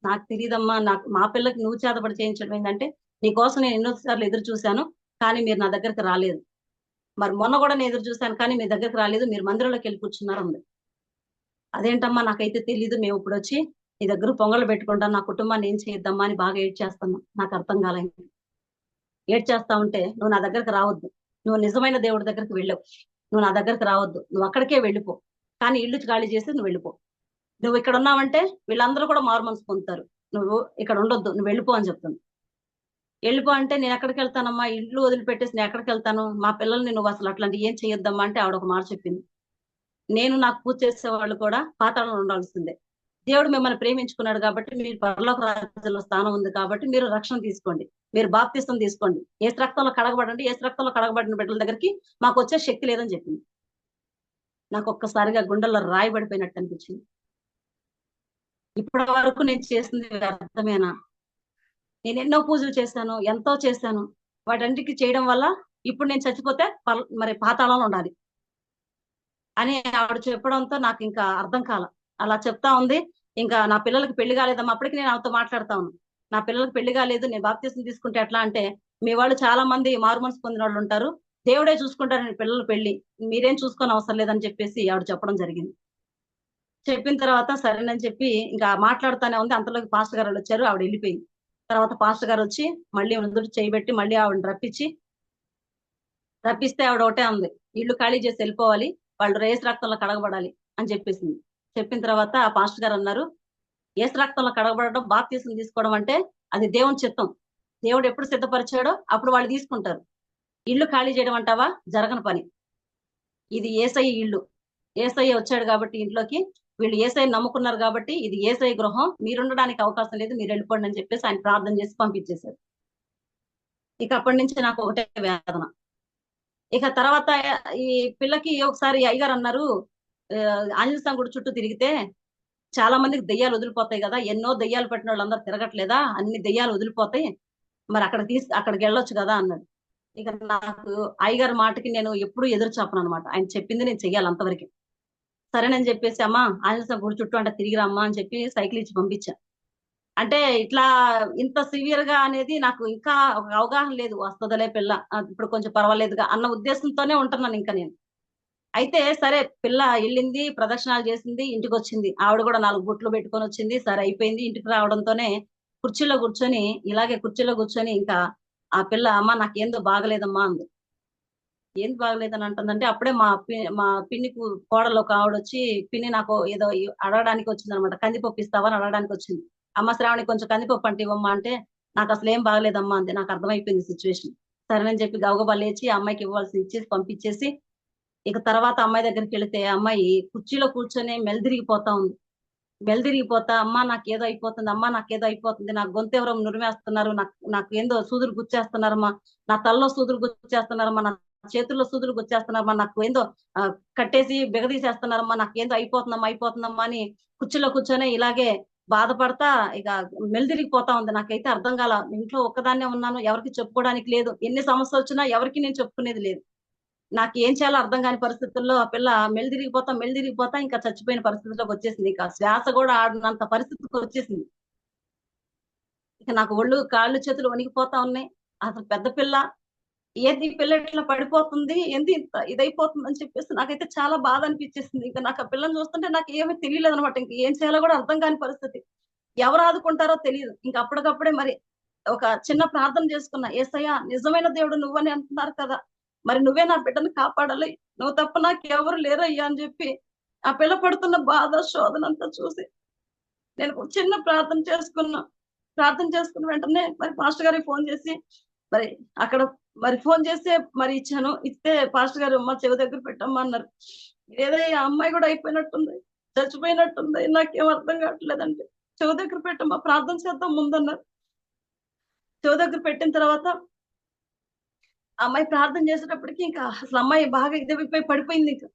నాకు తెలియదమ్మా, నాకు మా పిల్లకి నువ్వు చేతబడి చేయించడం ఏంటంటే, నీకోసం నేను ఎన్నోసార్లు ఎదురు చూశాను, కానీ మీరు నా దగ్గరికి రాలేదు, మరి మొన్న కూడా నేను ఎదురు చూశాను కానీ మీ దగ్గరికి రాలేదు, మీరు మందిరంలోకి వెళ్ళి కూర్చున్నారు అంది. అదేంటమ్మా నాకైతే తెలీదు, మేము ఇప్పుడు వచ్చి నీ దగ్గర పొంగలు పెట్టుకుంటాం, నా కుటుంబాన్ని ఏం చేద్దామా అని బాగా ఏడ్చేస్తున్నాం. నాకు అర్థం కాలేదు. ఏడ్చేస్తా ఉంటే, నువ్వు నా దగ్గరకు రావద్దు, నువ్వు నిజమైన దేవుడి దగ్గరికి వెళ్ళవు, నువ్వు నా దగ్గరకు రావద్దు, నువ్వు అక్కడికే వెళ్ళిపో, కానీ ఇల్లు ఖాళీ చేసి నువ్వు వెళ్ళిపో. నువ్వు ఇక్కడ ఉన్నావంటే వీళ్ళందరూ కూడా మారు మనసు పొందుతారు, నువ్వు ఇక్కడ ఉండొద్దు, నువ్వు వెళ్ళిపో అని చెప్తుంది. వెళ్ళిపో అంటే నేను ఎక్కడికి వెళ్తానమ్మా, ఇల్లు వదిలిపెట్టేసి నేను ఎక్కడికి వెళ్తాను, మా పిల్లల్ని నువ్వు అసలు అట్లాంటి ఏం చేయొద్దమ్మా అంటే ఆవిడ ఒక మాట చెప్పింది. నేను నాకు పూజ చేసే వాళ్ళు కూడా పాతాళంలో ఉండాల్సిందే. దేవుడు మిమ్మల్ని ప్రేమించుకున్నాడు కాబట్టి, మీరు పరలోక రాజ్యంలో స్థానం ఉంది కాబట్టి మీరు రక్షణ తీసుకోండి, మీరు బాప్తిసం తీసుకోండి, ఏసు రక్తంలో కడగబడండి, ఏసు రక్తంలో కడగబడిన బిడ్డల దగ్గరికి మాకు వచ్చే శక్తి లేదని చెప్పింది. నాకు ఒక్కసారిగా గుండెల్లో రాయి పడిపోయినట్టు అనిపించింది. ఇప్పటి వరకు నేను చేసింది వ్యర్థమేనా? నేను ఎన్నో పూజలు చేశాను, ఎంతో చేశాను, వాటన్నిటికీ చేయడం వల్ల ఇప్పుడు నేను చచ్చిపోతే మరి పాతాళంలో ఉండాలి అని ఆవిడ చెప్పడంతో నాకు ఇంకా అర్థం కాల. అలా చెప్తా ఉంది. ఇంకా నా పిల్లలకి పెళ్లి కాలేదమ్మా, అప్పటికి నేను ఆవిడతో మాట్లాడుతా ఉన్నాను. నా పిల్లలకి పెళ్లి కాలేదు, నేను బాప్తీసం తీసుకుంటే ఎట్లా అంటే, మీ వాళ్ళు చాలా మంది మారు మనసు పొందిన వాళ్ళు ఉంటారు, దేవుడే చూసుకుంటారు నీ పిల్లల పెళ్లి, మీరేం చూసుకొని అవసరం లేదని చెప్పేసి ఆవిడ చెప్పడం జరిగింది. చెప్పిన తర్వాత సరేనని చెప్పి ఇంకా మాట్లాడుతానే ఉంది. అంతలోకి పాస్టర్ గారు వచ్చారు, ఆవిడ వెళ్ళిపోయింది. తర్వాత పాస్టర్ గారు వచ్చి మళ్ళీ నుదుటి చేయబెట్టి మళ్ళీ ఆవిడని రప్పిస్తే ఆవిడ ఒకటే ఉంది, ఇల్లు ఖాళీ చేసి వెళ్ళిపోవాలి, వాళ్ళు ఏసు రక్తంలో కడగబడాలి అని చెప్పేసింది. చెప్పిన తర్వాత ఆ పాస్టర్ గారు అన్నారు, ఏసు రక్తంలో కడగబడడం, బాప్తీసం తీసుకోవడం అంటే అది దేవుని చిత్తం, దేవుడు ఎప్పుడు సిద్ధపరిచాడో అప్పుడు వాళ్ళు తీసుకుంటారు. ఇల్లు ఖాళీ చేయడం అంటావా, జరగని పని. ఇది ఏసయ్య ఇల్లు, ఏసయ్య వచ్చాడు కాబట్టి ఇంట్లోకి, వీళ్ళు ఏసయ్య నమ్ముకున్నారు కాబట్టి ఇది ఏసయ్య గృహం, మీరుండడానికి అవకాశం లేదు, మీరు వెళ్ళిపోండి అని చెప్పేసి ఆయన ప్రార్థన చేసి పంపించేశారు. ఇక అప్పటి నుంచి నాకు ఒకటే వేదన. ఇక తర్వాత ఈ పిల్లకి ఒకసారి అయ్యగారు అన్నారు, ఆంజనేయ స్వామి గుడి చుట్టూ తిరిగితే చాలా మందికి దెయ్యాలు వదిలిపోతాయి కదా, ఎన్నో దెయ్యాలు పట్టిన వాళ్ళందరూ తిరగట్లేదా, అన్ని దెయ్యాలు వదిలిపోతాయి, మరి అక్కడికి వెళ్ళొచ్చు కదా అన్నాడు. ఇక నాకు అయ్యగారి మాటకి నేను ఎప్పుడు ఎదురు చెప్పను అనమాట, ఆయన చెప్పింది నేను చెయ్యాలి అంతవరకు. సరేనని చెప్పేసి, అమ్మా ఆంజనేయ స్వామి గుడి చుట్టూ అంటే తిరిగి రమ్మా అని చెప్పి సైకిల్ ఇచ్చి పంపించా. అంటే ఇట్లా ఇంత సివియర్ గా అనేది నాకు ఇంకా ఒక అవగాహన లేదు, వస్తుందలే పిల్ల ఇప్పుడు కొంచెం పర్వాలేదుగా అన్న ఉద్దేశంతోనే ఉంటున్నాను ఇంకా నేను. అయితే సరే పిల్ల వెళ్ళింది, ప్రదక్షిణాలు చేసింది, ఇంటికి వచ్చింది, ఆవిడ కూడా 4 బొట్లు పెట్టుకొని వచ్చింది, సరే అయిపోయింది. ఇంటికి రావడంతోనే కుర్చీలో కూర్చొని ఇంకా ఆ పిల్ల, అమ్మ నాకేందో బాగలేదమ్మా అంది. ఏం బాగలేదని అంటుందంటే, అప్పుడే మా పిన్ని కోడలు ఒక ఆవిడ వచ్చి, పిన్ని నాకు ఏదో అడగడానికి వచ్చింది అనమాట, కందిపప్పు ఇస్తావా అని అడగడానికి వచ్చింది. అమ్మ శ్రావణి కొంచెం కందిపప్పు అంటే ఇవ్వమ్మా అంటే, నాకు అసలు ఏం బాగలేదమ్మా అంది. నాకు అర్థమైపోయింది సిచ్యువేషన్. సరేనని చెప్పి గబగబా లేచి అమ్మాయికి ఇవ్వాల్సి ఇచ్చేసి పంపించేసి, ఇక తర్వాత అమ్మాయి దగ్గరికి వెళితే అమ్మాయి కుర్చీలో కూర్చొని మెలిదిరిగిపోతా ఉంది. మెలిదిరిగిపోతా, అమ్మా నాకేదో అయిపోతుంది, అమ్మా నాకేదో అయిపోతుంది, నాకు గొంతు ఎవరో నురిమేస్తున్నారు, నాకు ఏందో సూదులు గుచ్చేస్తున్నారమ్మా, నా తలలో సూదులు గుచ్చేస్తున్నారమ్మా, నా చేతుల్లో సూదులు గుచ్చేస్తున్నారమ్మా, నాకు ఏందో కట్టేసి బిగదీసేస్తున్నారమ్మా, నాకేందో అయిపోతుందమ్మా అని కుర్చీలో కూర్చొని ఇలాగే బాధపడతా ఇక మెలిదిరిగిపోతా ఉంది. నాకైతే అర్థం కాల, ఇంట్లో ఒక్కదాన్నే ఉన్నాను, ఎవరికి చెప్పుకోవడానికి లేదు, ఎన్ని సమస్యలు వచ్చినా ఎవరికి నేను చెప్పుకునేది లేదు. నాకు ఏం చేయాలో అర్థం కాని పరిస్థితుల్లో ఆ పిల్ల మెలిదిరిగిపోతా ఇంకా చచ్చిపోయిన పరిస్థితిలోకి వచ్చేసింది. ఇక శ్వాస కూడా ఆడినంత పరిస్థితికి వచ్చేసింది. ఇక నాకు కాళ్ళు చేతులు వణికిపోతా ఉన్నాయి. అసలు పెద్ద పిల్ల, ఏంది ఈ పిల్ల ఇట్లా పడిపోతుంది, ఏంది ఇంత ఇదైపోతుంది అని చెప్పేసి నాకైతే చాలా బాధ అనిపించేసింది. ఇంకా నాకు ఆ పిల్లని చూస్తుంటే నాకు ఏమీ తెలియలేదు అనమాట, ఇంక ఏం చేయాలో కూడా అర్థం కాని పరిస్థితి. ఎవరు ఆదుకుంటారో తెలియదు. ఇంకా అప్పటికప్పుడే మరి ఒక చిన్న ప్రార్థన చేసుకున్నా, యేసయ్యా నిజమైన దేవుడు నువ్వని అంటున్నారు కదా, మరి నువ్వే నా బిడ్డను కాపాడాలి, నువ్వు తప్ప నాకు ఎవరు లేరయ్యా అని చెప్పి ఆ పిల్ల పడుతున్న బాధ శోధన అంతా చూసి నేను ఒక చిన్న ప్రార్థన చేసుకున్న వెంటనే మరి పాస్టర్ గారికి ఫోన్ చేసి, మరి అక్కడ మరి ఫోన్ చేస్తే మరి ఇస్తే పాస్టర్ గారు అమ్మ చెవి దగ్గర పెట్టమ్మా అన్నారు. ఏదో ఆ అమ్మాయి కూడా అయిపోయినట్టుంది, చచ్చిపోయినట్టుంది, నాకేం అర్థం కావట్లేదంటే చెవి దగ్గర పెట్టమ్మా ప్రార్థన చేద్దాం ముందన్నారు. చెవి దగ్గర పెట్టిన తర్వాత అమ్మాయి ప్రార్థన చేసేటప్పటికి ఇంకా అసలు అమ్మాయి బాగా ఇదైపోయి పడిపోయింది. ఇంకా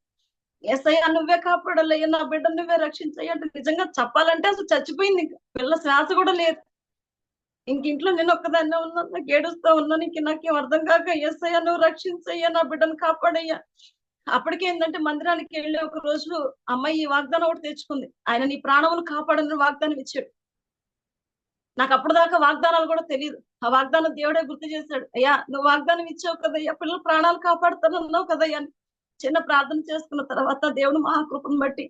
యేసయ్యా నువ్వే కాపాడాలయ్యా, నా బిడ్డ నువ్వే రక్షించయ్యా అంటే నిజంగా చెప్పాలంటే అసలు చచ్చిపోయింది. ఇంకా పిల్ల శ్వాస కూడా లేదు. ఇంక ఇంట్లో నేను ఒక్కదాన్నే ఉన్నాను, నాకు ఏడుస్తా ఉన్నాను. ఇంక నాకేం అర్థం కాక, యేసయ్యా నువ్వు రక్షించయ్యా, నా బిడ్డను కాపాడయ్యా. అప్పటికే ఏంటంటే మందిరానికి వెళ్ళి ఒక రోజు అమ్మాయి ఈ వాగ్దానం ఒకటి తెచ్చుకుంది, ఆయన నీ ప్రాణములు కాపాడని వాగ్దానం ఇచ్చాడు. నాకు అప్పుడు దాకా వాగ్దానాలు కూడా తెలియదు. ఆ వాగ్దానం దేవుడే గుర్తు చేశాడు, అయ్యా నువ్వు వాగ్దానం ఇచ్చావు కదయ్యా, పిల్లల ప్రాణాలు కాపాడుతానన్నావు కదయ్యా. చిన్న ప్రార్థన చేసుకున్న తర్వాత దేవుడు మహాకృపను బట్టి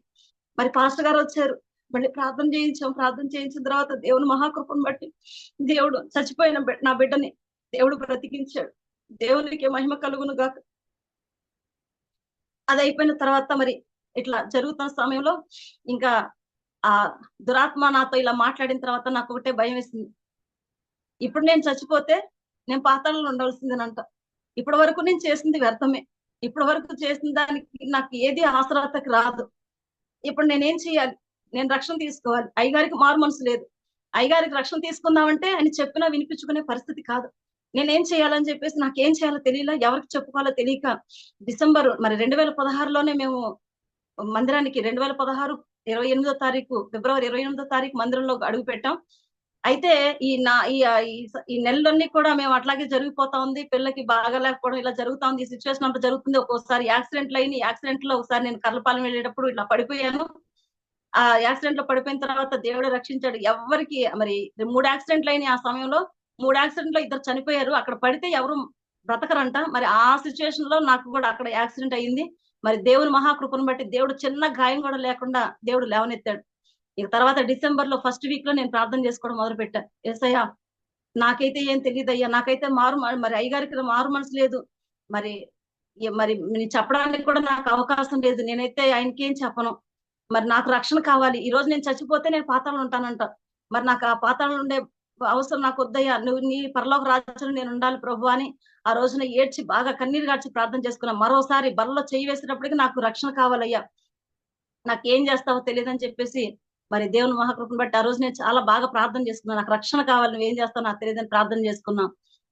మరి పాస్టర్ గారు వచ్చారు, మళ్ళీ ప్రార్థన చేయించాం. ప్రార్థన చేయించిన తర్వాత దేవుని మహాకృపను బట్టి దేవుడు చచ్చిపోయిన నా బిడ్డని దేవుడు బ్రతికించాడు. దేవునికి మహిమ కలుగును గాక. అది అయిపోయిన తర్వాత మరి ఇట్లా జరుగుతున్న సమయంలో ఇంకా ఆ దురాత్మ నాతో ఇలా మాట్లాడిన తర్వాత నాకు ఒకటే భయం వేసింది. ఇప్పుడు నేను చచ్చిపోతే నేను పాతాళంలో ఉండాల్సిందేనంట. ఇప్పటి వరకు నేను చేసింది వ్యర్థమే. ఇప్పటి వరకు చేసిన దానికి నాకు ఏది ఆసరాతకి రాదు. ఇప్పుడు నేనేం చేయాలి? నేను రక్షణ తీసుకోవాలి. అయ్యగారికి మారు మనసు లేదు. అయ్యగారికి రక్షణ తీసుకుందామంటే ఆయన చెప్పినా వినిపించుకునే పరిస్థితి కాదు. నేనేం చేయాలని చెప్పేసి నాకేం చేయాలో తెలియలా, ఎవరికి చెప్పుకోవాలో తెలియక డిసెంబర్ మరి 2016లోనే మేము మందిరానికి 2016 28వ తారీఖు ఫిబ్రవరి 28వ తారీఖు మందిరంలో అడుగు పెట్టాం. అయితే ఈ నా ఈ ఈ నెలలన్నీ కూడా మేము అట్లాగే జరిగిపోతా ఉంది. పిల్లకి బాగా లేకపోవడం ఇలా జరుగుతా ఉంది. ఈ సిచ్యువేషన్ అంతా జరుగుతుంది. ఒక్కోసారి యాక్సిడెంట్లు అయినాయి. యాక్సిడెంట్ లో ఒకసారి నేను కర్లపాలెం వెళ్ళేటప్పుడు ఇట్లా పడిపోయాను. ఆ యాక్సిడెంట్ లో పడిపోయిన తర్వాత దేవుడు రక్షించాడు. ఎవరికి మరి 3 యాక్సిడెంట్లు అయినాయి ఆ సమయంలో. 3 యాక్సిడెంట్ లో 2 చనిపోయారు. అక్కడ పడితే ఎవరు బ్రతకరంట. మరి ఆ సిచ్యువేషన్ లో నాకు కూడా అక్కడ యాక్సిడెంట్ అయ్యింది. మరి దేవుని మహాకృపను బట్టి దేవుడు చిన్న గాయం కూడా లేకుండా దేవుడు లేవనెత్తాడు. ఇక తర్వాత డిసెంబర్ లో ఫస్ట్ వీక్ లో నేను ప్రార్థన చేసుకోవడం మొదలు పెట్టా. యేసయ్యా, నాకైతే ఏం తెలియదయ్యా, నాకైతే మరి అయ్యగారికి మారు మనసు లేదు. మరి మరి చెప్పడానికి కూడా నాకు అవకాశం లేదు. నేనైతే ఆయనకి ఏం చెప్పను. మరి నాకు రక్షణ కావాలి. ఈ రోజు నేను చచ్చిపోతే నేను పాతాళంలో ఉంటానంట. మరి నాకు ఆ పాతాళంలో ఉండే అవసరం నాకు వద్దయ్యా. నువ్వు నీ పరలోక రాజ్యంలో నేను ఉండాలి ప్రభు అని ఆ రోజున ఏడ్చి బాగా కన్నీరు గార్చి ప్రార్థన చేసుకున్నా. మరోసారి బలలో చేయి వేసేటప్పటికి నాకు రక్షణ కావాలయ్యా, నాకేం చేస్తావో తెలియదని చెప్పేసి మరి దేవుని మహాకృపను బట్టి ఆ రోజు నేను చాలా బాగా ప్రార్థన చేసుకున్నాను. నాకు రక్షణ కావాలి, నువ్వేం చేస్తావు నాకు తెలియదని ప్రార్థన చేసుకున్నాం.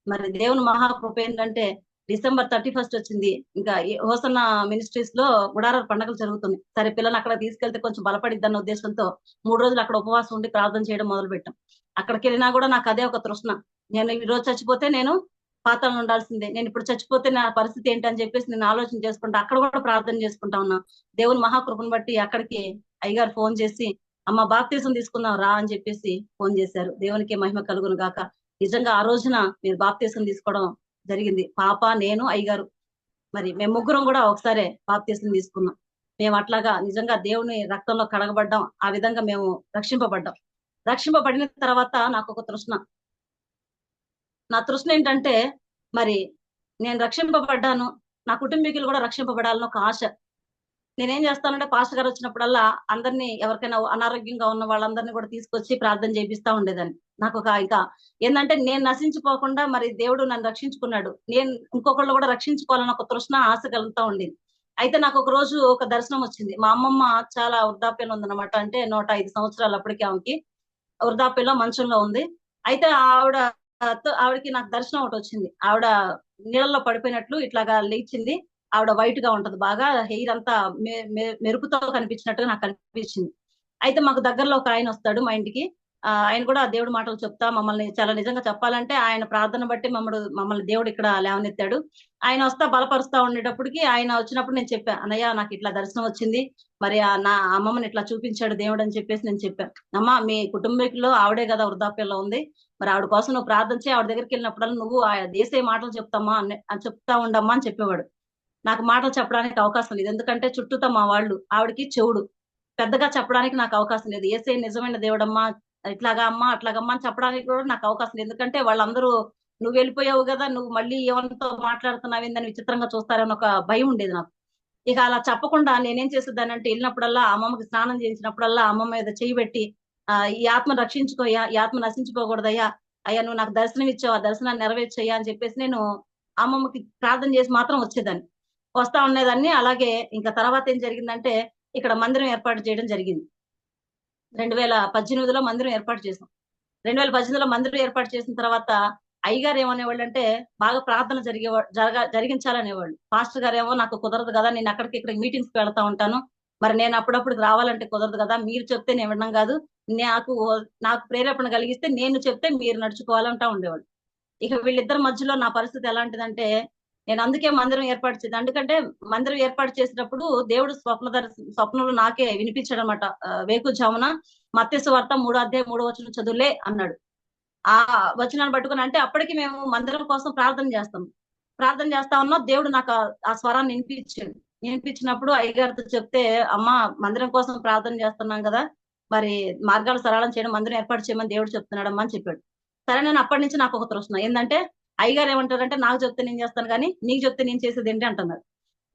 మరి దేవుని మహాకృప ఏంటంటే డిసెంబర్ 31 వచ్చింది. ఇంకా హోసన్న మినిస్ట్రీస్ లో గుడారాల పండుగలు జరుగుతుంది. సరే పిల్లలు అక్కడ తీసుకెళ్తే కొంచెం బలపడిద్దన్న ఉద్దేశంతో 3 రోజులు అక్కడ ఉపవాసం ఉండి ప్రార్థన చేయడం మొదలు పెట్టాం. అక్కడికి వెళ్ళినా కూడా నాకు అదే ఒక తృష్ణ. నేను ఈ రోజు చచ్చిపోతే నేను పాతాళంలో ఉండాల్సిందే, నేను ఇప్పుడు చచ్చిపోతే నా పరిస్థితి ఏంటని చెప్పేసి నేను ఆలోచన చేసుకుంటా అక్కడ కూడా ప్రార్థన చేసుకుంటా ఉన్నా. దేవుని మహాకృపను బట్టి అక్కడికి అయ్యగారు ఫోన్ చేసి, అమ్మ బాప్తీసం తీసుకుందాం రా అని చెప్పేసి ఫోన్ చేశారు. దేవునికి మహిమ కలుగును గాక. నిజంగా ఆ రోజున మీరు బాప్తీసం తీసుకోవడం జరిగింది. పాప, నేను, అయ్యగారు మరి మేము ముగ్గురం కూడా ఒకసారి బాప్తీసం తీసుకున్నాం. మేము అట్లాగా నిజంగా దేవుని రక్తంలో కడగబడ్డాం. ఆ విధంగా మేము రక్షింపబడ్డాం. రక్షింపబడిన తర్వాత నాకు ఒక తృష్ణ. నా తృష్ణ ఏంటంటే మరి నేను రక్షింపబడ్డాను, నా కుటుంబీకులు కూడా రక్షింపబడాలని ఒక ఆశ. నేనేం చేస్తానంటే పాస్టర్ గారు వచ్చినప్పుడల్లా అందరినీ, ఎవరికైనా అనారోగ్యంగా ఉన్న వాళ్ళందరినీ కూడా తీసుకొచ్చి ప్రార్థన చేపిస్తా ఉండేదాన్ని. నాకు ఒక ఇంకా ఏంటంటే నేను నశించిపోకుండా మరి దేవుడు నన్ను రక్షించుకున్నాడు, నేను ఇంకొకళ్ళు కూడా రక్షించుకోవాలని ఒక తృష్ణ, ఆశ కలుగుతా ఉండేది. అయితే నాకు ఒక రోజు ఒక దర్శనం వచ్చింది. మా అమ్మమ్మ చాలా వృద్ధాప్యంలో ఉందన్నమాట. అంటే 105 సంవత్సరాలు అప్పటికి ఆమెకి వృద్ధాప్యంలో మంచంలో ఉంది. అయితే ఆవిడకి నాకు దర్శనం ఒకటి వచ్చింది. ఆవిడ నీళ్ళలో పడిపోయినట్లు ఇట్లాగా లేచింది. ఆవిడ వైట్ గా ఉంటది, బాగా హెయిర్ అంతా మెరుపుతో కనిపించినట్టుగా నాకు కనిపించింది. అయితే మాకు దగ్గరలో ఒక ఆయన వస్తాడు మా ఇంటికి. ఆయన కూడా దేవుడి మాటలు చెప్తా మమ్మల్ని, చాలా నిజంగా చెప్పాలంటే ఆయన ప్రార్థన బట్టి మమ్మల్ని దేవుడు ఇక్కడ లేవనెత్తాడు. ఆయన వస్తా బలపరుస్తా ఉండేటప్పటికి ఆయన వచ్చినప్పుడు నేను చెప్పా, అన్నయ్య నాకు ఇట్లా దర్శనం వచ్చింది, మరి నా అమ్మమ్మని ఇట్లా చూపించాడు దేవుడు అని చెప్పేసి నేను చెప్పాను. అమ్మ, మీ కుటుంబీకుల్లో ఆవిడే కదా వృద్ధాప్యంలో ఉంది, మరి ఆవిడ కోసం నువ్వు ప్రార్థన చేయి, ఆవిడ దగ్గరికి వెళ్ళినప్పుడల్లా నువ్వు ఆ దేశీయ మాటలు చెప్తామా అని చెప్తా ఉండమ్మా అని చెప్పేవాడు. నాకు మాటలు చెప్పడానికి అవకాశం లేదు, ఎందుకంటే చుట్టూతో మా వాళ్ళు, ఆవిడకి చెవుడు, పెద్దగా చెప్పడానికి నాకు అవకాశం లేదు. ఏసే నిజమైన దేవుడమ్మా, ఇట్లాగా అమ్మా అట్లాగమ్మా అని చెప్పడానికి కూడా నాకు అవకాశం లేదు. ఎందుకంటే వాళ్ళందరూ నువ్వు వెళ్ళిపోయావు కదా, నువ్వు మళ్ళీ ఎవరితో మాట్లాడుతున్నావు ఏందని విచిత్రంగా చూస్తారని ఒక భయం ఉండేది నాకు. ఇక అలా చెప్పకుండా నేనేం చేసేదాన్ని అంటే వెళ్ళినప్పుడల్లా అమ్మమ్మకి స్నానం చేయించినప్పుడల్లా అమ్మమ్మ మీద చేయి పెట్టి, ఈ ఆత్మ రక్షించుకోయ్యా, ఈ ఆత్మ నశించుకోకూడదయ్యా, అయ్యా నువ్వు నాకు దర్శనం ఇచ్చావు, ఆ దర్శనాన్ని నెరవేర్చయ్యా అని చెప్పేసి నేను అమ్మమ్మకి ప్రార్థన చేసి మాత్రం వచ్చేదాన్ని, వస్తా ఉండేదాన్ని. అలాగే ఇంకా తర్వాత ఏం జరిగిందంటే ఇక్కడ మందిరం ఏర్పాటు చేయడం జరిగింది. 2018లో మందిరం ఏర్పాటు చేసాం. 2018లో మందిరం ఏర్పాటు చేసిన తర్వాత అయ్యగారు ఏమనేవాళ్ళు అంటే బాగా ప్రార్థన జరిగించాలనేవాళ్ళు. పాస్టర్ గారు ఏమో నాకు కుదరదు కదా, నేను అక్కడికి ఇక్కడికి మీటింగ్స్ కి వెళ్తా ఉంటాను, మరి నేను అప్పుడప్పుడు రావాలంటే కుదరదు కదా, మీరు చెప్తే నేను వినడం కాదు, నాకు నాకు ప్రేరేపణ కలిగిస్తే నేను చెప్తే మీరు నడుచుకోవాలంటా ఉండేవాళ్ళు. ఇక వీళ్ళిద్దరి మధ్యలో నా పరిస్థితి ఎలాంటిదంటే, నేను అందుకే మందిరం ఏర్పాటు చేద్దాం, ఎందుకంటే మందిరం ఏర్పాటు చేసేటప్పుడు దేవుడు స్వప్నంలో నాకే వినిపించాడు అనమాట. వేకుజామున మత్తయి సువార్త 3:3 చదువులే అన్నాడు. ఆ వచనాన్ని పట్టుకుని, అంటే అప్పటికి మేము మందిరం కోసం ప్రార్థన చేస్తాం. ప్రార్థన చేస్తా ఉన్నా దేవుడు నాకు ఆ స్వరాన్ని వినిపించాడు. వినిపించినప్పుడు అయ్యగారితో చెప్తే, అమ్మా మందిరం కోసం ప్రార్థన చేస్తున్నాం కదా, మరి మార్గాలు సరళం చేయడం, మందిరం ఏర్పాటు చేయమని దేవుడు చెప్తున్నాడమ్మా అని చెప్పాడు. సరే, నేను అప్పటి నుంచి నాకు ఒక ప్రశ్న ఏంటంటే, అయ్యగారు ఏమంటారంటే, నాకు చెప్తే నేను చేస్తాను కానీ నీకు చెప్తే నేను చేసేది ఏంటి అంటున్నారు.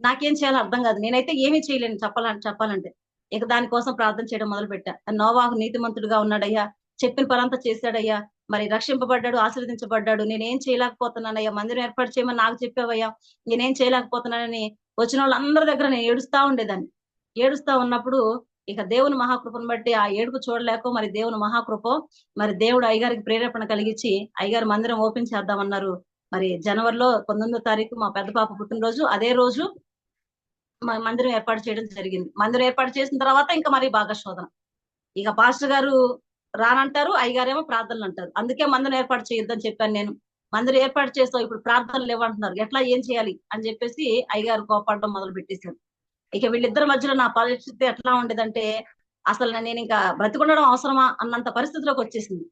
నాకేం చేయాలో అర్థం కాదు. నేనైతే ఏమీ చేయలేను చెప్పాలంటే. ఇక దానికోసం ప్రార్థన చేయడం మొదలు పెట్టా. నోవాహు నీతిమంతుడుగా ఉన్నాడయ్యా, చెప్పిన పనంతా చేశాడయ్యా, మరి రక్షింపబడ్డాడు, ఆశీర్వదించబడ్డాడు. నేనేం చేయలేకపోతున్నానయ్యా, మందిరం ఏర్పాటు చేయమని నాకు చెప్పావయ్యా, నేనేం చేయలేకపోతున్నానని వచ్చిన వాళ్ళందరి దగ్గర నేను ఏడుస్తా ఉండేదాన్ని. ఏడుస్తా ఉన్నప్పుడు ఇక దేవుని మహాకృపను బట్టి ఆ ఏడుపు చూడలేక, మరి దేవుని మహాకృప, మరి దేవుడు అయ్యగారికి ప్రేరేపణ కలిగించి అయ్యగారు మందిరం ఓపెన్ చేద్దామన్నారు. మరి జనవరిలో 19వ తారీఖు మా పెద్ద పాప పుట్టినరోజు. అదే రోజు మందిరం ఏర్పాటు చేయడం జరిగింది. మందిరం ఏర్పాటు చేసిన తర్వాత ఇంకా మరి బాగా శోధన. ఇక పాస్టర్ గారు రానంటారు, అయ్యగారేమో ప్రార్థనలు అంటారు. అందుకే మందిరం ఏర్పాటు చేయొద్దని చెప్పాను నేను. మందిరం ఏర్పాటు చేస్తావు, ఇప్పుడు ప్రార్థనలు లేవంటున్నారు, ఎట్లా ఏం చేయాలి అని చెప్పేసి అయ్యగారు కోపడడం మొదలు పెట్టేశారు. ఇక వీళ్ళిద్దరి మధ్యలో నా పరిస్థితి ఎట్లా ఉండేదంటే, అసలు నేను ఇంకా బ్రతికుండడం అవసరమా అన్నంత పరిస్థితిలోకి వచ్చేసింది.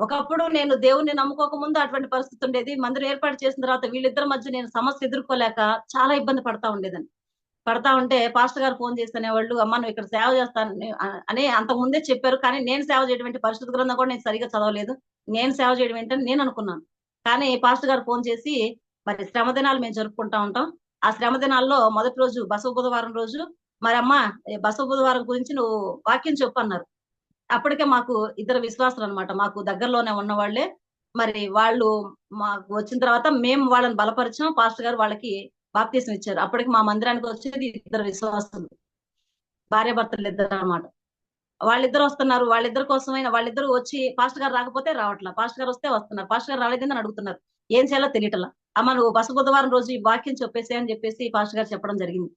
ఒకప్పుడు నేను దేవుణ్ణి నమ్ముకోక ముందు అటువంటి పరిస్థితి ఉండేది. మందిరం ఏర్పాటు చేసిన తర్వాత వీళ్ళిద్దరి మధ్య నేను సమస్య ఎదుర్కోలేక చాలా ఇబ్బంది పడతా ఉండేదాన్ని. పడతా ఉంటే పాస్టర్ గారు ఫోన్ చేసి అనేవాళ్ళు, అమ్మ నువ్వు ఇక్కడ సేవ చేస్తాను అని అంతకు ముందే చెప్పారు. కానీ నేను సేవ చేయడం ఏంటి, పరిశుద్ధ గ్రంథం కూడా నేను సరిగా చదవలేదు, నేను సేవ చేయడం ఏంటని నేను అనుకున్నాను. కానీ పాస్టర్ గారు ఫోన్ చేసి, మరి శ్రమ దినాలు మేము జరుపుకుంటా ఉంటాం, ఆ శ్రమ దినాల్లో మొదటి రోజు బసవ బుధవారం రోజు, మరి అమ్మ బసవ బుధవారం గురించి నువ్వు వాక్యం చెప్పు అన్నారు. అప్పటికే మాకు ఇద్దరు విశ్వాసులు అనమాట, మాకు దగ్గరలోనే ఉన్న వాళ్ళే. మరి వాళ్ళు మాకు వచ్చిన తర్వాత మేము వాళ్ళని బలపరిచాం, పాస్టర్ గారు వాళ్ళకి బాప్తీసం ఇచ్చారు. అప్పటికి మా మందిరానికి వచ్చేది ఇద్దరు విశ్వాసులు, భార్య భర్తలు ఇద్దరు అనమాట. వాళ్ళిద్దరు వస్తున్నారు, వాళ్ళిద్దరి కోసమైనా వాళ్ళిద్దరు వచ్చి పాస్టర్ గారు రాకపోతే రావట్లా, పాస్టర్ గారు వస్తే వస్తున్నారు, పాస్టర్ గారు రాలేదని అడుగుతున్నారు. ఏం చేయాలో తెలియటలా. అమ్మ నువ్వు బస బుధవారం రోజు ఈ వాక్యం చెప్పేసి అని చెప్పేసి పాస్టర్ గారు చెప్పడం జరిగింది.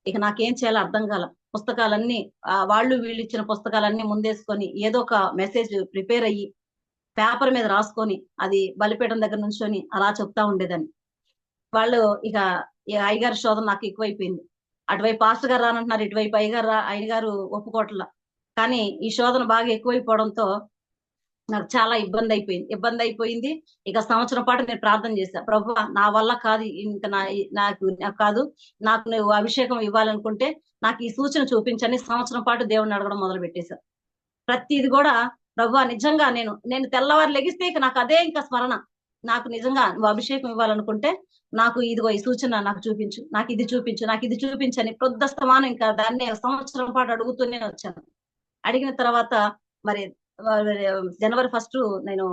ఇక నాకేం చేయాలో అర్థం కాల. పుస్తకాలన్నీ వాళ్ళు వీళ్ళు ఇచ్చిన పుస్తకాలన్నీ ముందేసుకొని ఏదో ఒక మెసేజ్ ప్రిపేర్ అయ్యి పేపర్ మీద రాసుకొని అది బలిపీఠం దగ్గర నుంచొని అలా చెప్తా ఉండేదాన్ని. వాళ్ళు ఇక అయ్యగారి శోధన నాకు ఎక్కువైపోయింది. అటువైపు పాస్టర్ గారు రానంటున్నారు, ఇటువైపు అయ్యగారు ఒప్పుకోవట్లా. కానీ ఈ శోధన బాగా ఎక్కువైపోవడంతో నాకు చాలా ఇబ్బంది అయిపోయింది. ఇక సంవత్సరం పాటు నేను ప్రార్థన చేశా, ప్రభువా నా వల్ల కాదు, ఇంకా నాకు కాదు, నాకు నువ్వు అభిషేకం ఇవ్వాలనుకుంటే నాకు ఈ సూచన చూపించని సంవత్సరం పాటు దేవుణ్ణి అడగడం మొదలు పెట్టేశా. ప్రతిది కూడా ప్రభువా నిజంగా నేను తెల్లవారు లెగిస్తే ఇక నాకు అదే ఇంకా స్మరణ, నాకు నిజంగా నువ్వు అభిషేకం ఇవ్వాలనుకుంటే నాకు ఇదిగో ఈ సూచన నాకు చూపించు, నాకు ఇది చూపించు, నాకు ఇది చూపించని ప్రొద్దస్తమానం ఇంకా దాన్ని సంవత్సరం పాటు అడుగుతూనే వచ్చాను. అడిగిన తర్వాత మరి జనవరి 1 నేను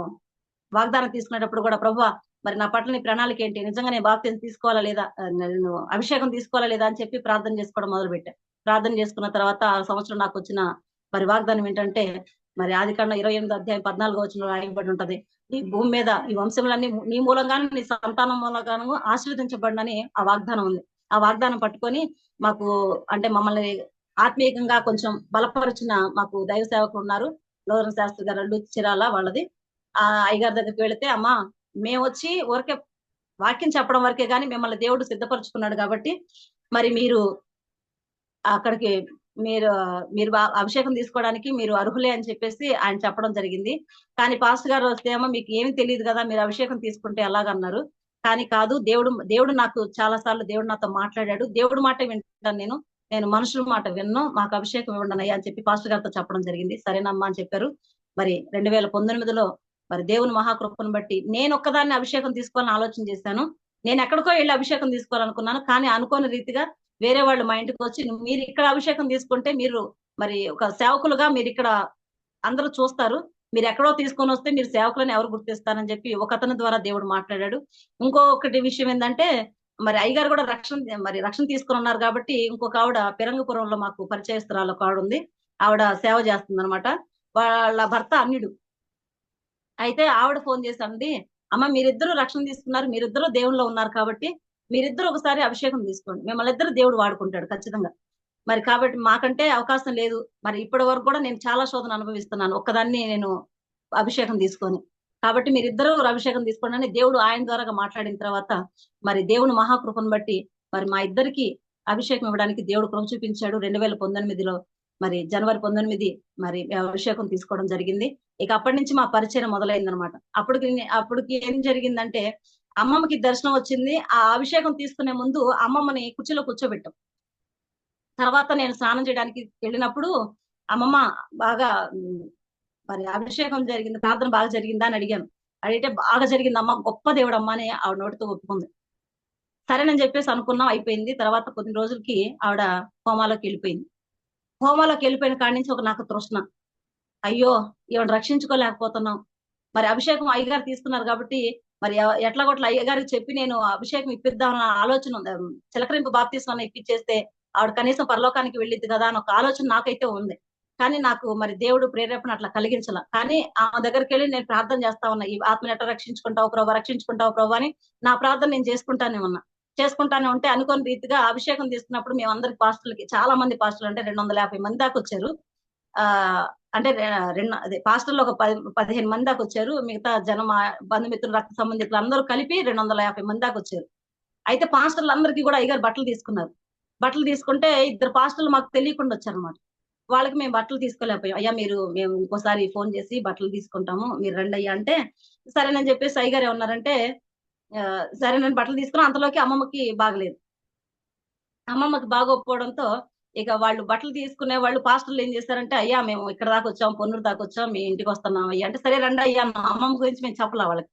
వాగ్దానం తీసుకునేటప్పుడు కూడా, ప్రభువా మరి నా పట్ల నీ ప్రణాళిక ఏంటి, నిజంగా నేను బాప్తిసం తీసుకోవాలా లేదా, నేను అభిషేకం తీసుకోవాలా లేదా అని చెప్పి ప్రార్థన చేసుకోవడం మొదలు పెట్టా. ప్రార్థన చేసుకున్న తర్వాత ఆ సంవత్సరం నాకు వచ్చిన మరి వాగ్దానం ఏంటంటే, మరి ఆదికాండం 28వ అధ్యాయం 14వ వచనంలో రాయబడి ఉంటది, ఈ భూమి మీద ఈ వంశములన్నీ నీ మూలంగాను నీ సంతానం మూలంగాను ఆశీర్వదించబడినని ఆ వాగ్దానం ఉంది. ఆ వాగ్దానం పట్టుకొని మాకు అంటే మమ్మల్ని ఆత్మీయంగా కొంచెం బలపరిచిన మాకు దైవ సేవకులు ఉన్నారు, లోరన్ శాస్త్రి గారు చిరాల వాళ్ళది. ఆ అయ్యగారి దగ్గరికి వెళితే, అమ్మా మేము వచ్చి ఊరికే వాక్యం చెప్పడం వరకే గాని మిమ్మల్ని దేవుడు సిద్ధపరచుకున్నాడు కాబట్టి మరి మీరు అక్కడికి మీరు మీరు అభిషేకం తీసుకోవడానికి మీరు అర్హులే అని చెప్పేసి ఆయన చెప్పడం జరిగింది. కానీ పాస్టర్ గారు వస్తే ఏమో మీకు ఏమి తెలియదు కదా, మీరు అభిషేకం తీసుకుంటే ఎలాగన్నారు. కానీ కాదు, దేవుడు నాకు చాలా సార్లు దేవుడు నాతో మాట్లాడాడు, దేవుడు మాట వింటాను నేను మనుషుల మాట విన్ను, మాకు అభిషేకం ఇవ్వండి అని చెప్పి పాస్టర్ గారితో చెప్పడం జరిగింది. సరేనమ్మా అని చెప్పారు. మరి 2019లో మరి దేవుని మహాకృపను బట్టి నేను ఒక్కదాన్ని అభిషేకం తీసుకోవాలని ఆలోచన చేశాను. నేను ఎక్కడికో వెళ్ళి అభిషేకం తీసుకోవాలనుకున్నాను, కానీ అనుకోని రీతిగా వేరే వాళ్ళు మా ఇంటికి వచ్చి మీరు ఇక్కడ అభిషేకం తీసుకుంటే మీరు మరి ఒక సేవకులుగా మీరు ఇక్కడ అందరూ చూస్తారు, మీరు ఎక్కడో తీసుకొని వస్తే మీరు సేవకులని ఎవరు గుర్తిస్తారని చెప్పి ఒక అతని ద్వారా దేవుడు మాట్లాడాడు. ఇంకొకటి విషయం ఏంటంటే, మరి అయ్యగారు కూడా రక్షణ తీసుకుని ఉన్నారు కాబట్టి ఇంకొక ఆవిడ పిరంగపురంలో మాకు పరిచయస్తురాలు ఒక ఆవిడ ఉంది, ఆవిడ సేవ చేస్తుంది అనమాట. వాళ్ళ భర్త అన్యుడు. అయితే ఆవిడ ఫోన్ చేసి అంది, అమ్మ మీరిద్దరూ రక్షణ తీసుకున్నారు, మీరిద్దరూ దేవుళ్ళలో ఉన్నారు కాబట్టి మీరిద్దరు ఒకసారి అభిషేకం తీసుకోండి, మిమ్మల్ని ఇద్దరు దేవుడు వాడుకుంటాడు ఖచ్చితంగా. మరి కాబట్టి మాకంటే అవకాశం లేదు, మరి ఇప్పటి వరకు కూడా నేను చాలా శోధన అనుభవిస్తున్నాను ఒక్కదాన్ని నేను అభిషేకం తీసుకొని, కాబట్టి మీరిద్దరూ అభిషేకం తీసుకోండి అని దేవుడు ఆయన ద్వారా మాట్లాడిన తర్వాత మరి దేవుని మహాకృపను బట్టి మరి మా ఇద్దరికి అభిషేకం ఇవ్వడానికి దేవుడు కృప చూపించాడు. 2019లో మరి జనవరి 19 మరి అభిషేకం తీసుకోవడం జరిగింది. ఇక అప్పటి నుంచి మా పరిచయం మొదలైంది అనమాట. అప్పటికి ఏం జరిగిందంటే, అమ్మమ్మకి దర్శనం వచ్చింది. ఆ అభిషేకం తీసుకునే ముందు అమ్మమ్మని కుర్చీలో కూర్చోబెట్టాం. తర్వాత నేను స్నానం చేయడానికి వెళ్ళినప్పుడు అమ్మమ్మ బాగా మరి అభిషేకం జరిగింది, ప్రార్థన బాగా జరిగిందా అని అడిగాను. అడిగితే బాగా జరిగిందమ్మా, గొప్ప దేవుడమ్మా అని ఆవిడ నోటితో ఒప్పుకుంది. సరేనని చెప్పేసి అనుకున్నాం, అయిపోయింది. తర్వాత కొద్ది రోజులకి ఆవిడ కోమాలోకి వెళ్ళిపోయింది. కోమాలోకి వెళ్ళిపోయిన కాడి నుంచి ఒక నాకు తృష్ణ. అయ్యో, ఈవిడ రక్షించుకోలేకపోతున్నాం. మరి అభిషేకం అయ్యగారు తీసుకున్నారు కాబట్టి మరి ఎట్లా కొట్ల అయ్యగారికి చెప్పి నేను అభిషేకం ఇప్పిద్దామన్న ఆలోచన ఉంది. చిలకరింపు బాప్తీసం ఇప్పించేస్తే ఆవిడ కనీసం పరలోకానికి వెళ్ళిద్ది కదా అని ఒక ఆలోచన నాకైతే ఉంది. కానీ నాకు మరి దేవుడు ప్రేరేపణ అట్లా కలిగించాల. కానీ ఆమె దగ్గరికి వెళ్ళి నేను ప్రార్థన చేస్తా ఉన్నా, ఈ ఆత్మని ఎట్లా రక్షించుకుంటావు ప్రభావ, రక్షించుకుంటావు ప్రభావ అని నా ప్రార్థన నేను చేసుకుంటానే ఉంటే అనుకోని రీతిగా అభిషేకం తీసుకున్నప్పుడు మేము అందరికి పాస్టర్లకి, చాలా మంది పాస్టర్లు అంటే 250 మంది దాకా వచ్చారు. ఆ అంటే రెండు అదే పాస్టర్లు ఒక 15 మంది దాకా వచ్చారు. మిగతా జనం, బంధుమిత్రులు, రక్త సంబంధికులు అందరూ కలిపి 250 మంది దాకా వచ్చారు. అయితే పాస్టర్లు అందరికీ కూడా అయ్యగారు బట్టలు తీసుకున్నారు. బట్టలు తీసుకుంటే ఇద్దరు పాస్టర్లు మాకు తెలియకుండా వచ్చారనమాట. వాళ్ళకి మేము బట్టలు తీసుకోలేకపోయాం. అయ్యా మేము ఇంకోసారి ఫోన్ చేసి బట్టలు తీసుకుంటాము, మీరు రండి అయ్యా అంటే, సరేనని చెప్పేసి అయ్యగారు ఏమన్నారంటే, సరే నేను బట్టలు తీసుకున్నా. అంతలోకి అమ్మమ్మకి బాగలేదు. అమ్మమ్మకి బాగోకపోవడంతో ఇక వాళ్ళు బట్టలు తీసుకునే వాళ్ళు పాస్టర్లు ఏం చేశారంటే, అయ్యా మేము ఇక్కడ దాకా వచ్చాం, పొన్నూరు దాకా వచ్చాం, మీ ఇంటికి వస్తున్నాం అయ్యా అంటే, సరే రండి అయ్యా అన్నాం. అమ్మమ్మ గురించి మేము చెప్పలా వాళ్ళకి.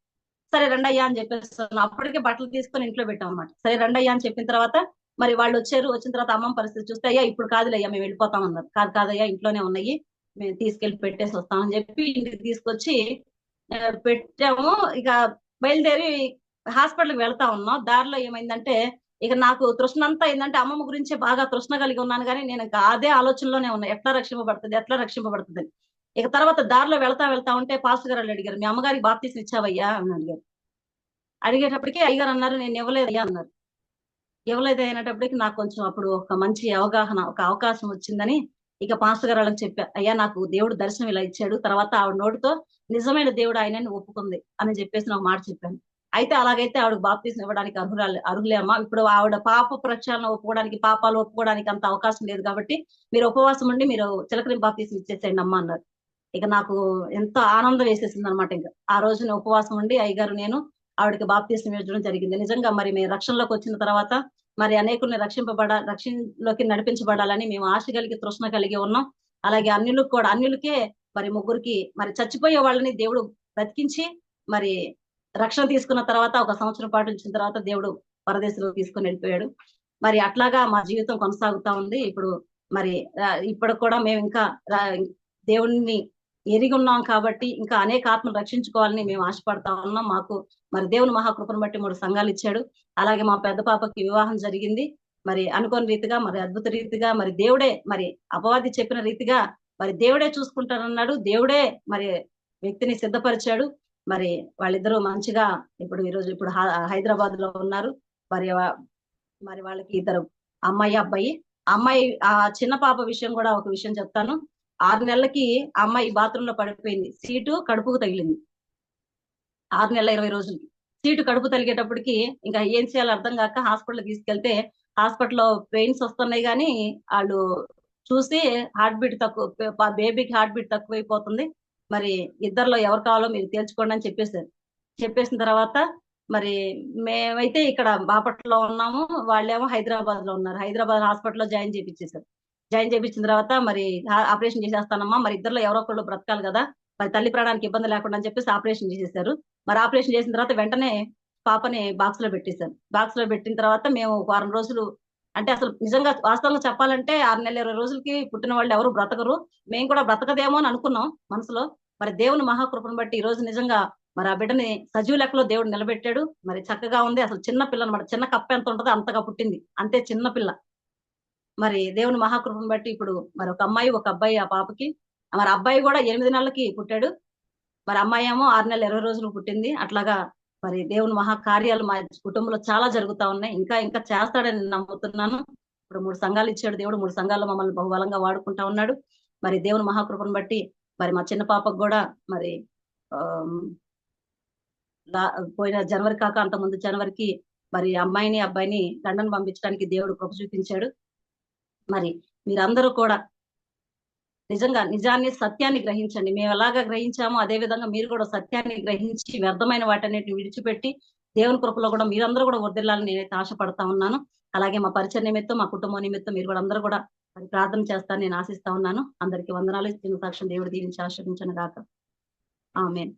సరే రండి అయ్యా అని చెప్పేస్తున్నాం. అప్పటికే బట్టలు తీసుకొని ఇంట్లో పెట్టాం అన్నమాట. సరే రండి అయ్యా అని చెప్పిన తర్వాత మరి వాళ్ళు వచ్చారు. వచ్చిన తర్వాత అమ్మమ్మ పరిస్థితి చూస్తే, అయ్యా ఇప్పుడు కాదులే అయ్యా మేము వెళ్ళిపోతాం అన్నారు. కాదు కాదయ్యా ఇంట్లోనే ఉన్నాయి, మేము తీసుకెళ్లి పెట్టేసి వస్తామని చెప్పి ఇంటికి తీసుకొచ్చి పెట్టాము. ఇక బయలుదేరి హాస్పిటల్కి వెళ్తా ఉన్నాం. దారిలో ఏమైందంటే, ఇక నాకు తృష్ణ అంతా ఏంటంటే అమ్మమ్మ గురించే బాగా తృష్ణ కలిగి ఉన్నాను. కానీ నేను ఇంకా అదే ఆలోచనలోనే ఉన్నా, ఎట్లా రక్షింపబడుతుంది. ఇక తర్వాత దారిలో వెళ్తా ఉంటే పాస్టర్ గారు అడిగారు, మీ అమ్మగారికి బాప్తీసం ఇచ్చావయ్యా అని అడిగారు. అడిగేటప్పటికి అయ్యగారు అన్నారు, నేను ఇవ్వలేదయ్యా అన్నారు. ఇవ్వలేదు అయినప్పటికీ నాకు కొంచెం అప్పుడు ఒక మంచి అవగాహన, ఒక అవకాశం వచ్చిందని ఇక పాస్టర్ గారు వాళ్ళకి చెప్పా, అయ్యా నాకు దేవుడు దర్శనం ఇలా ఇచ్చాడు. తర్వాత ఆవిడ నోటితో నిజమైన దేవుడు ఆయనని ఒప్పుకుంది అని చెప్పేసి నాకు మాట చెప్పాను. అయితే అలాగైతే ఆవిడ బాప్తీసం ఇవ్వడానికి అర్హులే అమ్మా. ఇప్పుడు ఆవిడ పాప ప్రక్షాళన ఒప్పుకోవడానికి, పాపాలు ఒప్పుకోవడానికి అంత అవకాశం లేదు కాబట్టి మీరు ఉపవాసం ఉండి మీరు చిలకరి బాప్తీసం ఇచ్చేసేయండి అమ్మా అన్నారు. ఇక నాకు ఎంతో ఆనందం వేసేసింది అనమాట. ఇంకా ఆ రోజున ఉపవాసం ఉండి అయ్యగారు నేను ఆవిడకి బాప్తీసం ఇవ్వడం జరిగింది. నిజంగా మరి మేము రక్షణలోకి వచ్చిన తర్వాత మరి అనేకుల్ని రక్షణలోకి నడిపించబడాలని మేము ఆశ కలిగి, తృష్ణ కలిగి ఉన్నాం. అలాగే అన్యులకే మరి ముగ్గురికి మరి చచ్చిపోయే వాళ్ళని దేవుడు బ్రతికించి మరి రక్షణ తీసుకున్న తర్వాత ఒక సంవత్సరం పాటు ఉంచిన తర్వాత దేవుడు పరదేశంలో తీసుకుని వెళ్ళిపోయాడు. మరి అట్లాగా మా జీవితం కొనసాగుతా ఉంది. ఇప్పుడు మరి ఇప్పుడు కూడా మేము ఇంకా దేవుణ్ణి ఎరిగి ఉన్నాం కాబట్టి ఇంకా అనేక ఆత్మలు రక్షించుకోవాలని మేము ఆశపడతా ఉన్నాం. మాకు మరి దేవుని మహాకృపను బట్టి 3 సంఘాలు ఇచ్చాడు. అలాగే మా పెద్ద పాపకి వివాహం జరిగింది. మరి అనుకోని రీతిగా, మరి అద్భుత రీతిగా, మరి దేవుడే, మరి అపవాది చెప్పిన రీతిగా మరి దేవుడే చూసుకుంటానన్నాడు. దేవుడే మరి వ్యక్తిని సిద్ధపరిచాడు. మరి వాళ్ళిద్దరూ మంచిగా ఇప్పుడు హైదరాబాద్ లో ఉన్నారు. మరి మరి వాళ్ళకి ఇద్దరు అమ్మాయి, అబ్బాయి. అమ్మాయి, ఆ చిన్న పాప విషయం కూడా ఒక విషయం చెప్తాను. 6 నెలలకి అమ్మాయి బాత్రూమ్ లో పడిపోయింది. సీటు కడుపుకు తగిలింది. 6 నెలల 20 రోజులకి సీటు కడుపు తలిగేటప్పటికి ఇంకా ఏం చేయాలో అర్థం కాక హాస్పిటల్ తీసుకెళ్తే, హాస్పిటల్లో పెయిన్స్ వస్తున్నాయి కానీ వాళ్ళు చూసి హార్ట్ బీట్ తక్కువ, బేబీకి హార్ట్ బీట్ తక్కువైపోతుంది, మరి ఇద్దరిలో ఎవరు కావాలో మీరు తేల్చుకోండి అని చెప్పేశారు. చెప్పేసిన తర్వాత మరి మేమైతే ఇక్కడ బాపట్లలో ఉన్నాము, వాళ్ళేమో హైదరాబాద్ లో ఉన్నారు. హైదరాబాద్ హాస్పిటల్లో జాయిన్ చేయించేశారు. జాయిన్ చేయించిన తర్వాత మరి ఆపరేషన్ చేసేస్తానమ్మా, మరి ఇద్దరులో ఎవరో ఒకళ్ళు బ్రతకాలి కదా, మరి తల్లి ప్రాణానికి ఇబ్బంది లేకుండా అని చెప్పేసి ఆపరేషన్ చేసేసారు. మరి ఆపరేషన్ చేసిన తర్వాత వెంటనే పాపని బాక్స్ లో పెట్టేశారు. బాక్స్ లో పెట్టిన తర్వాత మేము ఒక వారం రోజులు, అంటే అసలు నిజంగా వాస్తవంగా చెప్పాలంటే 6 నెలల 20 రోజులకి పుట్టిన వాళ్ళు ఎవరు బ్రతకరు, మేము కూడా బ్రతకదేమో అని అనుకున్నాం మనసులో. మరి దేవుని మహాకృపను బట్టి ఈ రోజు నిజంగా మరి ఆ బిడ్డని సజీవ లెక్కలో దేవుడు నిలబెట్టాడు. మరి చక్కగా ఉంది. అసలు చిన్న పిల్ల అనమాట, చిన్న కప్ప ఎంత ఉంటుందో అంతగా పుట్టింది, అంతే చిన్న పిల్ల. మరి దేవుని మహాకృపను బట్టి ఇప్పుడు మరి ఒక అమ్మాయి, ఒక అబ్బాయి ఆ పాపకి. మరి అబ్బాయి కూడా 8 నెలలకి పుట్టాడు. మరి అమ్మాయి ఏమో 6 నెలల 20 రోజులు పుట్టింది. అట్లాగా మరి దేవుని మహాకార్యాలు మా కుటుంబంలో చాలా జరుగుతా ఉన్నాయి. ఇంకా ఇంకా చేస్తాడని నమ్ముతున్నాను. ఇప్పుడు 3 సంఘాలు ఇచ్చాడు దేవుడు. 3 సంఘాల్లో మమ్మల్ని బహుబలంగా వాడుకుంటా ఉన్నాడు. మరి దేవుని మహాకృపను బట్టి మరి మా చిన్న పాపకు కూడా మరి పోయిన జనవరి కాక అంత ముందు జనవరికి మరి అమ్మాయిని, అబ్బాయిని లండన్ పంపించడానికి దేవుడు కృప చూపించాడు. మరి మీరందరూ కూడా నిజంగా నిజాన్ని, సత్యాన్ని గ్రహించండి. మేము ఎలాగా గ్రహించామో అదే విధంగా మీరు కూడా సత్యాన్ని గ్రహించి వ్యర్థమైన వాటన్నిటిని విడిచిపెట్టి దేవుని కృపలో కూడా మీరందరూ కూడా వర్ధిల్లాలని నేనైతే ఆశపడతా ఉన్నాను. అలాగే మా పరిచయ నిమిత్తం, మా కుటుంబం నిమిత్తం మీరు కూడా అందరూ కూడా మరి ప్రార్థన చేస్తారని నేను ఆశిస్తా ఉన్నాను. అందరికీ వందనాలు. సాక్ష్యం దేవుడు దీవించి ఆశీర్వదించును గాక. ఆమేన్.